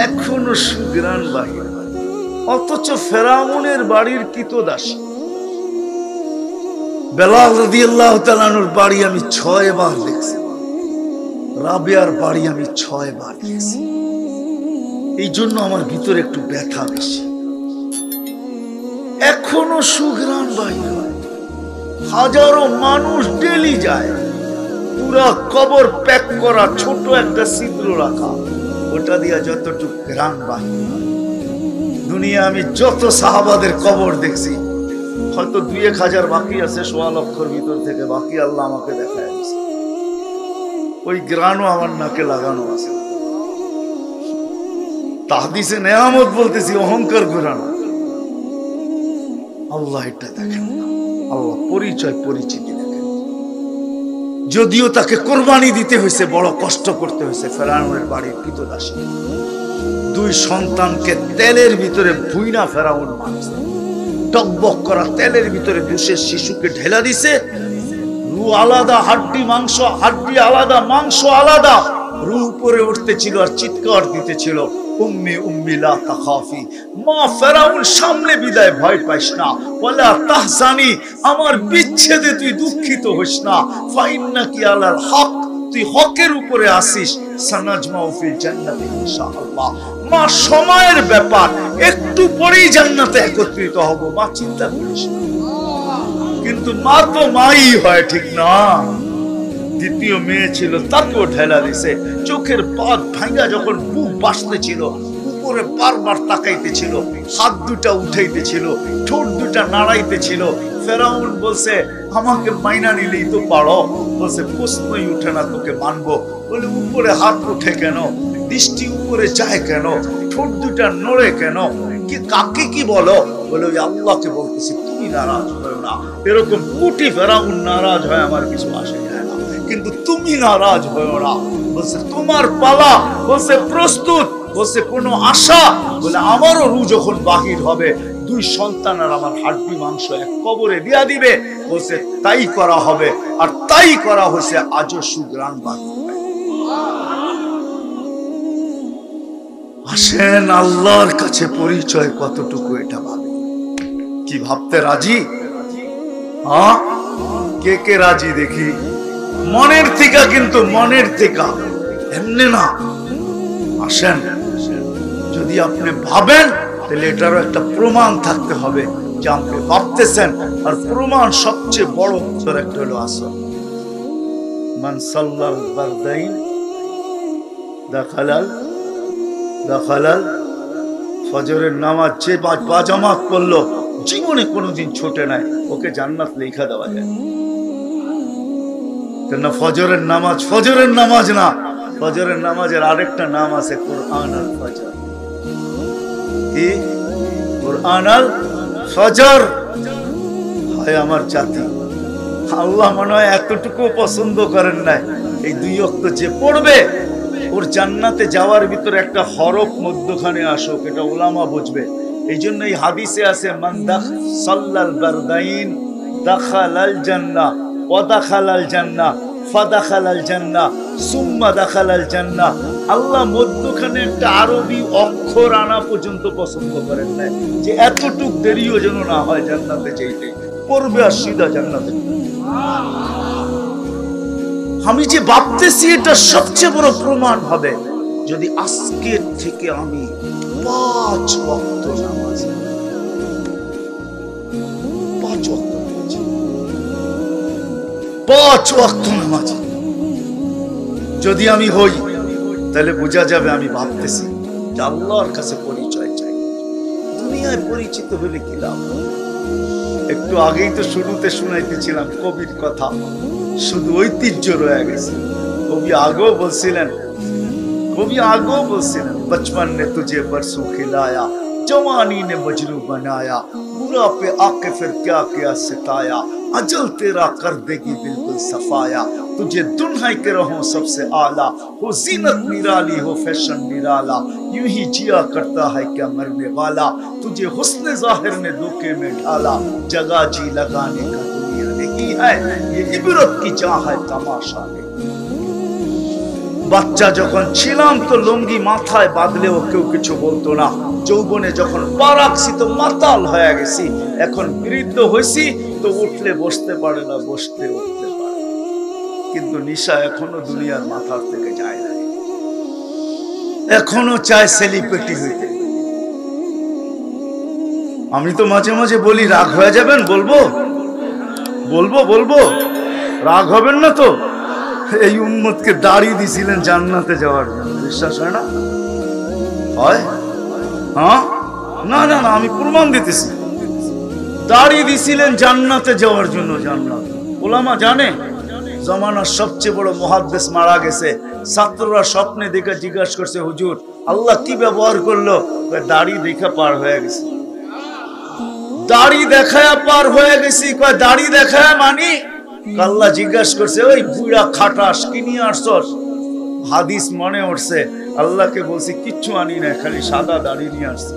এখনো সুগ্রাণ বাহির। অথচ ফেরাউনের বাড়ির কৃতদাসী বেলাল রাদিয়াল্লাহু তাআলা আনহুর বাড়ি আমি 6 বার দেখছি, রাবিয়ার বাড়ি আমি 6 বার দেখছি। এই জন্য আমার ভিতরে একটু ব্যথা বেশি। এখনো সুঘ্রাণ বাহির হয়, হাজারো মানুষ ডেলি যায়, পুরা কবর প্যাক করা, ছোট একটা ছিদ্র রাখা, ওটা দিয়া যতটুকু ঘ্রাণ বাহির হয়। দুনিয়া আমি যত সাহাবাদের কবর দেখছি, হয়তো 2-1000 বাকি আছে 1.25 লক্ষের ভিতর থেকে, বাকি আল্লাহ আমাকে দেখায় দিয়েছে। ওই গ্রানও আমার নাকে লাগানো আছে। তাহদিসে নেয়ামত বলতেছি, অহংকার ঘোরানো। আল্লাহ এটা দেখেন না, আল্লাহ পরিচয় পরিচিতি দেখেন। যদিও তাকে কোরবানি দিতে হয়েছে, বড় কষ্ট করতে হয়েছে। ফেরাউনের বাড়ির কৃতদাসী 2 সন্তানকে তেলের ভিতরে ভুইনা ফেরাউন মারছে, টকবক করা তেলের ভিতরে 2 শিশুকে ঢেলা দিছে। রু আলাদা, হাড্ডি মাংস, হাড্ডি আলাদা, মাংস আলাদা, রু উপরে উঠতেছিল আর চিৎকার দিতেছিল, উম্মি উম্মি লা তাখাফি, মা ফেরাউন সামনে বিদায়, ভয় পাইস না, ওয়ালা তাহজানি, আমার বিচ্ছেদে তুই দুঃখিত হইস না, ফাইন্নাকি আলাল হক, তুই হকের উপরে আসিস, সানাজমাউ ফিল জান্নাতি ইনশাআল্লাহ। মা সময়ের ব্যাপার, একটু পরেই জান্নাতে একত্রিত হব, মা চিন্তা করিস না। কিন্তু মা তো মাই হয়, ঠিক না? দ্বিতীয় মেয়ে ছিল, তাকেও ঢেলা দিছে। চোখের পাত ভাঙা যখন বুক বাসতেছিল, উপরে বারবার তাকাইতেছিল, হাত দুটা উঠাইতেছিল, ঠোঁট দুটা নাড়াইতেছিল। ফেরাউন বলছে, আমাকে মাইনা নিলেই তো পারো। বলছে, প্রশ্নই উঠে না তোকে মানবো। বলে, উপরে হাত উঠে কেন, দৃষ্টি উপরে যায় কেন, ঠোঁট দুটা নড়ে কেন, কি কাকে কি বলো? বলে, ওই আল্লাহকে বলতেছি, তুমি নারাজ হয় না। এরকম কোটি ফেরাউন নারাজ হয়, আমার কিছু আসে যায় না, কিন্তু তুমি নারাজ হয় না। বলছে, তোমার পালা। বলছে, প্রস্তুত। বলছে, কোনো আশা? বলে, আমারও রু যখন বাহির হবে, 2 সন্তান আর আমার হাড্ডি মাংস এক কবরে দিয়া দিবে। বলছে, তাই করা হবে। আর তাই করা হয়েছে। আজও সুগ্রাণ বাহির। আসেন, আল্লাহর কাছে পরিচয় কতটুকু এটা ভাবে। কি ভাবতে রাজি? হ্যাঁ, কে কে রাজি দেখি? মনের থেকে, কিন্তু মনের থেকে, এমনি না। আসেন, যদি আপনি ভাবেন তাহলে এটারও একটা প্রমাণ থাকতে হবে যে আপনি ভাবতেছেন। আর প্রমাণ সবচেয়ে বড় একটা হলো আসল। মান সাল্লাল বারদাইন দাখালাল ফজরের নামাজ যে পাজামাত পড়লো, জীবনে কোনোদিন ছোটে নাই, ওকে জান্নাত লেখা দেওয়া যায় না। ফজরের নামাজ না, ফজরের নামাজের আরেকটা নাম আছে, কুরআন আল ফজর। কি? কুরআন আল ফজর। হয় আমার জাতি, আল্লাহ মনে হয় এতটুকু পছন্দ করেন নাই। এই 2 ওয়াক্ত যে পড়বে, ওর জান্নাতে যাওয়ার ভিতরে একটা হরফ মধ্যখানে আসুক, এটা উলামা বুঝবে। এই জন্য এই হাদিসে আছে, মান সাল্লাল বারদাইন দাখালাল জান্নাহ ওয়া দাখালাল জান্নাহ ফাদাখালাল জান্নাহ সুম্মা দাখালাল জান্নাহ। আল্লাহ মধ্যখানে একটা আরবি অক্ষর আনা পর্যন্ত পছন্দ করেন না, যে এতটুক দেরিও যেন না হয় জান্নাতে যেতে, পড়বে আর সিধা জান্নাতে। আমি যে ভাবতেছি, এটা সবচেয়ে বড় প্রমাণ হবে যদি আজকের থেকে আমি 5 ওয়াক্ত নামাজ 5 ওয়াক্ত নামাজ যদি আমি হই, তাহলে বোঝা যাবে আমি ভাবতেছি যে আল্লাহর কাছে পরিচয় চাই। দুনিয়ায় পরিচিত হলে কি লাভ? একটু আগেই তো শুরুতে শুনাইতেছিলাম কবির কথা, শুধু ঐতিহ্য রয়ে গেছে। কবি আগেও বলছিলেন बचपन ने तुझे बरसों खिलाया, जवानी ने मजनू बनाया, बुरा पे आके फिर क्या क्या सिताया, अजल तेरा कर देगी बिल्कुल सफाया, तुझे दुल्हन के रहो सबसे आला, हो जीनत निराली हो फैशन निराला, यूं ही जिया करता है क्या मरने वाला, तुझे हुस्न जाहिर ने धोखे में ढाला, जगह जी लगाने का दुनिया नहीं है, ये इबरत की चाह है तमाशा नहीं। বাচ্চা যখন ছিলাম তো লুঙ্গি মাথায় বাঁধলেও কেউ কিছু বলতো না। যৌবনে যখন পা রাখছি তো মাতাল হয়ে গেছি। এখন বৃদ্ধ হয়েছি তো উঠলে বসতে পারে না, বসতে উঠতে পারে, কিন্তু নেশা এখনো দুনিয়ার মাথার থেকে যায় না। এখনো চায় সেলিব্রিটি হইতে। আমি তো মাঝে মাঝে বলি, রাগ হয়ে যাবেন? বলবো রাগ হবেন না তো? এই উম্মতকে দাড়ি দিছিলেন জান্নাতে যাওয়ার জন্য, বিশ্বাস হয় না? হয়? হ্যাঁ, না না না, আমি প্রমাণ দিতেছি। দাড়ি দিছিলেন জান্নাতে যাওয়ার জন্য। জান্নাত ওলামা জানে জামানার সবচেয়ে বড় মুহাদ্দিস মারা গেছে। ছাত্ররা স্বপ্নে দেখে জিজ্ঞাসা করছে, হুজুর আল্লাহ কি ব্যবহার করলো? দাড়ি দেখা পার হয়ে গেছে। দাড়ি দেখায় পার হয়ে গেছি। দাড়ি দেখায় মানি? আল্লাহ জিজ্ঞাসা করছে, ওই বুড়া খাটাস কি নিয়ে আসছস? হাদিস মনে উঠছে, আল্লাহকে বলছি কিচ্ছু আনি না, খালি সাদা দাড়ি নিয়ে আসছে।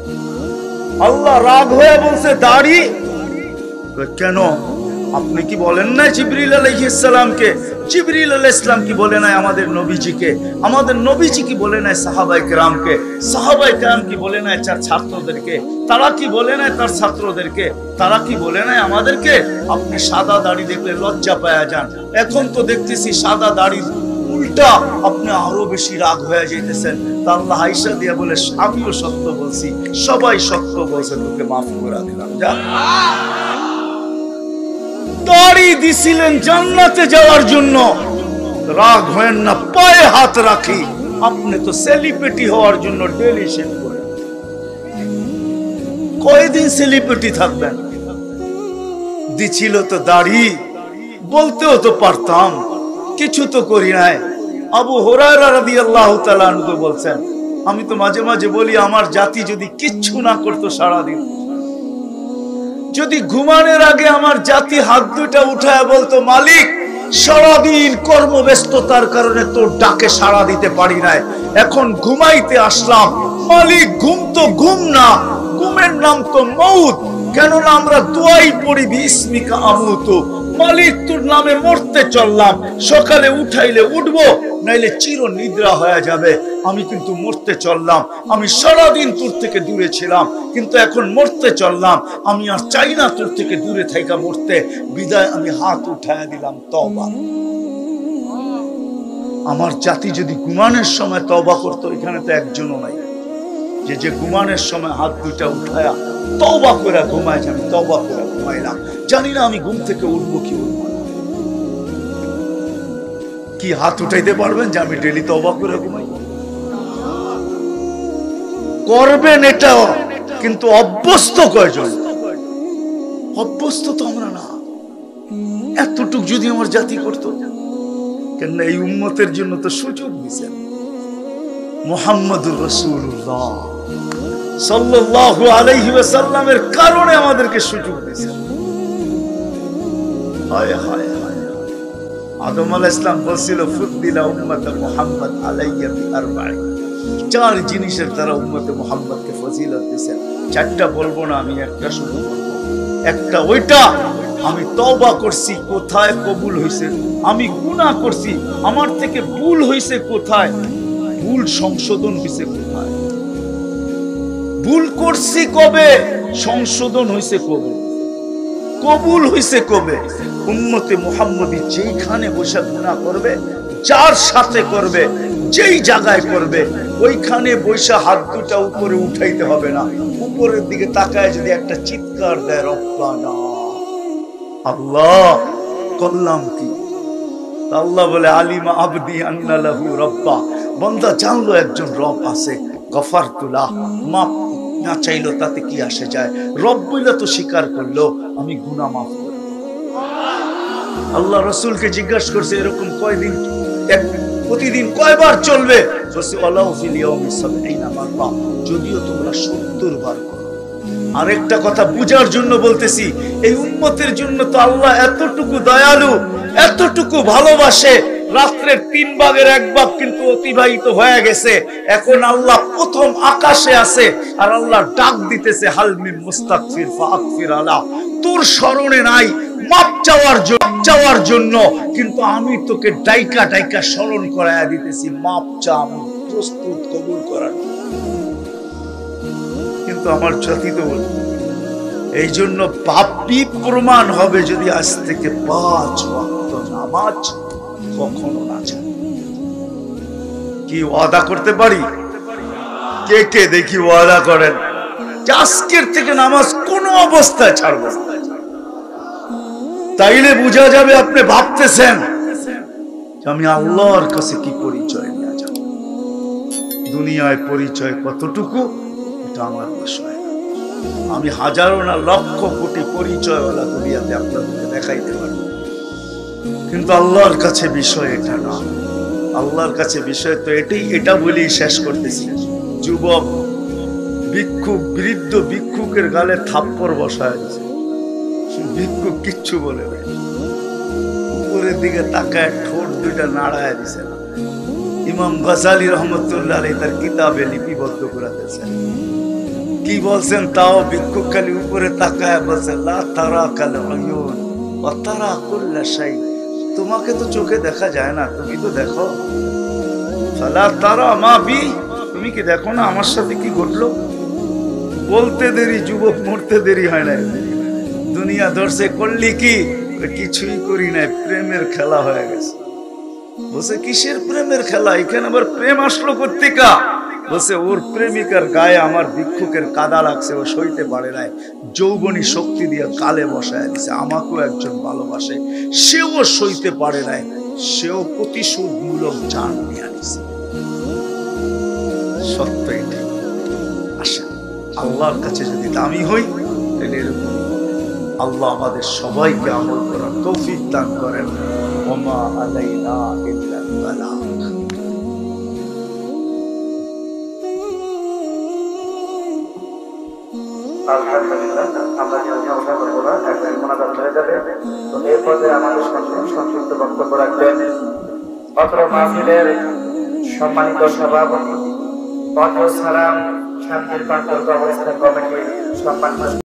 আল্লাহ রাগ হয়ে বলছে, দাড়ি কেন? আপনি কি বলেন না জিবরিল আলাইহিস সালামকে? জিবরিল আলাইহিস সালাম কি বলে নাই আমাদের নবীজিকে? আমাদের নবীজি কি বলে নাই সাহাবায়ে কেরামকে? সাহাবায়ে কেরাম কি বলে নাই তার ছাত্রদেরকে? তারা কি বলে নাই তার ছাত্রদেরকে? তারা কি বলে নাই আমাদেরকে? আপনি সাদা দাড়ি দেখলে লজ্জা পায়া যান। এখন তো দেখতেছি সাদা দাড়ি উল্টা আপনি আরো বেশি রাগ হয়ে যাইতেছেন। তা আল্লাহ আয়েশা দিয়ে বলে, আমিও সত্য বলছি, সবাই সত্য বলছে, তোকে মাফ করে দিলাম, যা। দাড়ি দিছিলেন জান্নাতে যাওয়ার জন্য। রাগ হয় না, পায়ে হাত রাখি। আপনি তো সেলিব্রিটি হওয়ার জন্য ডেলি শেভ করেন। কয়দিন সেলিব্রিটি থাকবেন? দিছিল তো দাড়ি, বলতেও তো পারতাম, কিছু তো করি নাই। আবু হুরায়রা রাদিয়াল্লাহু তাআলা আনহু বলছেন, আমি তো মাঝে মাঝে বলি, আমার জাতি যদি কিচ্ছু না করতো সারাদিন, যদি ঘুমানোর আগে আমার জাতি হাত দুটা উঠায় বলতো, মালিক সারাদিন কর্মব্যস্ততার কারণে তোর ডাকে সাড়া দিতে পারি নাই, এখন ঘুমাইতে আসলাম, মালিক ঘুম তো ঘুম না, ঘুমের নাম তো মউত, কেননা আমরা দোয়াই পড়ি বিসমিকা আমুতু, মালিক তোর নামে মরতে চললাম, সকালে উঠাইলে উঠবো, নাইলে চির নিদ্রা হয়ে যাবে, আমি কিন্তু মরতে চললাম, আমি সারাদিন তোর থেকে দূরে ছিলাম, কিন্তু এখন মরতে চললাম, আমি আর চাই না তোর থেকে দূরে থাইকা মরতে, বিদায় আমি হাত উঠায় দিলাম তওবা। আমার জাতি যদি ঘুমানোর সময় তওবা করতো, এখানে তো একজনও নাই যে ঘুমানোর সময় হাত দুইটা উঠায়া তওবা করে ঘুমায়, আমি তওবা করে ঘুমাইলাম, জানি না আমি ঘুম থেকে উঠবো কি উঠবো। কি হাত উঠাইতে পারবেন যে আমি ডেলি তওবা করে ঘুমাই? করবেন এটাও, কিন্তু অভ্যস্ত কয়জন? অভ্যস্ত তো আমরা না। এতটুক যদি আমার জাতি করতো, কেন এই উম্মতের জন্য তো সুযোগ দিয়েছেন মুহাম্মদুর রাসূলুল্লাহ সাল্লাল্লাহু আলাইহি ওয়াসাল্লামের কারণে আমাদেরকে সুযোগ দিয়েছেন। হায় হায় হায়, আদম আলাইহিস সালাম বলছিল, ফুদ্দিলা উম্মত মুহাম্মদ আলাইয়া বিআরবাঈ, চার জিনিসের দ্বারা উম্মতে মুহাম্মদকে ফজিলত দিয়েছেন। চারটা বলবো না, আমি একটা শুধু বলবো। একটা ওইটা, আমি তওবা করছি, কোথায় কবুল হয়েছে? আমি গুনাহ করছি, আমার থেকে ভুল হয়েছে কোথায়? ভুল সংশোধন হয়েছে কোথায়? ভুল করছি কবে? সংশোধন হয়েছে কবে? কবুল হয়েছে কবে? উম্মতে মুহাম্মদী যেইখানে বসে গুনাহ করবে, যার সাথে করবে, যেই জায়গায় করবে, ওইখানে বৈশা হাত দুটা উপরে উঠাইতে হবে না, উপরের দিকে তাকায় যদি একটা চিৎকার দেয় রব্বানা, আল্লাহ করলাম কি? আল্লাহ বলে আলিমা আবদি আন্না লাহু রব্বা, বান্দা জানলো একজন রব আছে, গফারতুলাহ, মাফ না চাইলো তাতে কি আসে যায়, রব বইলা তো স্বীকার করলো, আমি গুনাহ মাফ করব। আল্লাহ রাসূলকে জিজ্ঞাসা করছে এরকম কয়দিন, প্রতিদিন কয়বার চলবে? বলছে ওয়ালাউ ফিল ইয়াউমি ৭০ মাররা, যদিও তোমরা ৭০ বার করো। আরেকটা কথা বুঝার জন্য বলতেছি, এই উম্মতের জন্য তো আল্লাহ এতটুকু দয়ালু, এতটুকু ভালোবাসে, রাত্রের ৩ ভাগের ১ ভাগ কিন্তু অতিবাহিত হয়ে গেছে, এখন আল্লাহ প্রথম আকাশে আছে, আর আল্লাহ ডাক দিতেছে হাল মিন মুস্তাগফির ফাগফির আলা, তোর স্মরণে নাই মাপ চাওয়ার জন্য, কিন্তু আমি তোকে ডাইকা ডাইকা স্মরণ করায়া দিতেছি, মাপ চা, আমি প্রস্তুত কবুল করার। কিন্তু আমার জাতি তো বল, এই জন্য পাপী প্রমাণ হবে যদি আজ থেকে ৫ ওয়াক্ত নামাজ কখনো না ছাড়ে। কি ওয়াদা করতে পারি? কে কে দেখি ওয়াদা করেন আজকের থেকে নামাজ কোনো অবস্থায় ছাড়বো না? তাইলে বোঝা যাবে আপনি ভাবতেছেন আমি আল্লাহর কাছে কি পরিচয় নিয়ে যাব। দুনিয়ায় পরিচয় কতটুকু এটা আমার বিষয়, আমি হাজারো না লক্ষ কোটি পরিচয়ওয়ালা দুনিয়াতে আপনাদেরকে দেখাইতে পারি, কিন্তু আল্লাহর কাছে বিষয় এটা না। আল্লাহর কাছে বিষয় তো এটাই, এটা বলেই শেষ করতেছি। যুবক ভিক্ষুক, বৃদ্ধ ভিক্ষুকের গালে থাপ্পড় বসায় দিয়েছে, ভিক্ষুক কিচ্ছু বলে না, উপরের দিকে তাকায় ঠোঁট দুইটা নাড়ায় দিছে না। ইমাম গাজালি রহমতুল্লাহ আলাইহি তার কিতাবে লিপিবদ্ধ করে দিয়েছেন, কি বলছেন? তাও ভিক্ষুক খালি উপরে তাকায় বলছে লা তারা কাল আয়ুন ওয়া তারা কুল্লা শাই, তোমাকে তো চোখে দেখা যায় না, তুমি তো দেখো। ফালা তারা মা বি, তুমি কি দেখো না আমার সাথে কি ঘটলো? বলতে দেরি যুবক, মরতে দেরি হয় না। দুনিয়া ধরছে, করলি কি? কিছুই করি নাই, প্রেমের খেলা হয়ে গেছে। বলছে কিসের প্রেমের খেলা? এখানে আবার প্রেম আসলো কোত্থেকে? বলছে ওর প্রেমিকার গায়ে আমার ভিক্ষুকের কাদা লাগছে, ও সইতে পারে নাই, যৌবনী শক্তি দিয়ে কালে বসায় দিছে। আমাকেও একজন ভালোবাসে, সেও সইতে পারে নাই, সেও প্রতিশোধমূলক জান নিয়ে আনিছে। সত্য এটাই। আসেন আল্লাহর কাছে যদি দামি হই তাহলে এরকম আল্লাহ আমাদের সবাইকে আমল করার তৌফিক দান করেন। ওমা আলাইনা ইল্লাল বালাগ। আলহামদুলিল্লাহ, আমরা কথা বলবো না, একজন মোনাজাত হয়ে যাবে। তো এই পর্যায়ে আমাদের সংক্ষিপ্ত বক্তব্য রাখবেন অত্র মাহফিলের সম্মানিত সভাপতি, শান্তির পান্তর অবস্থান কমিটির সম্মানিত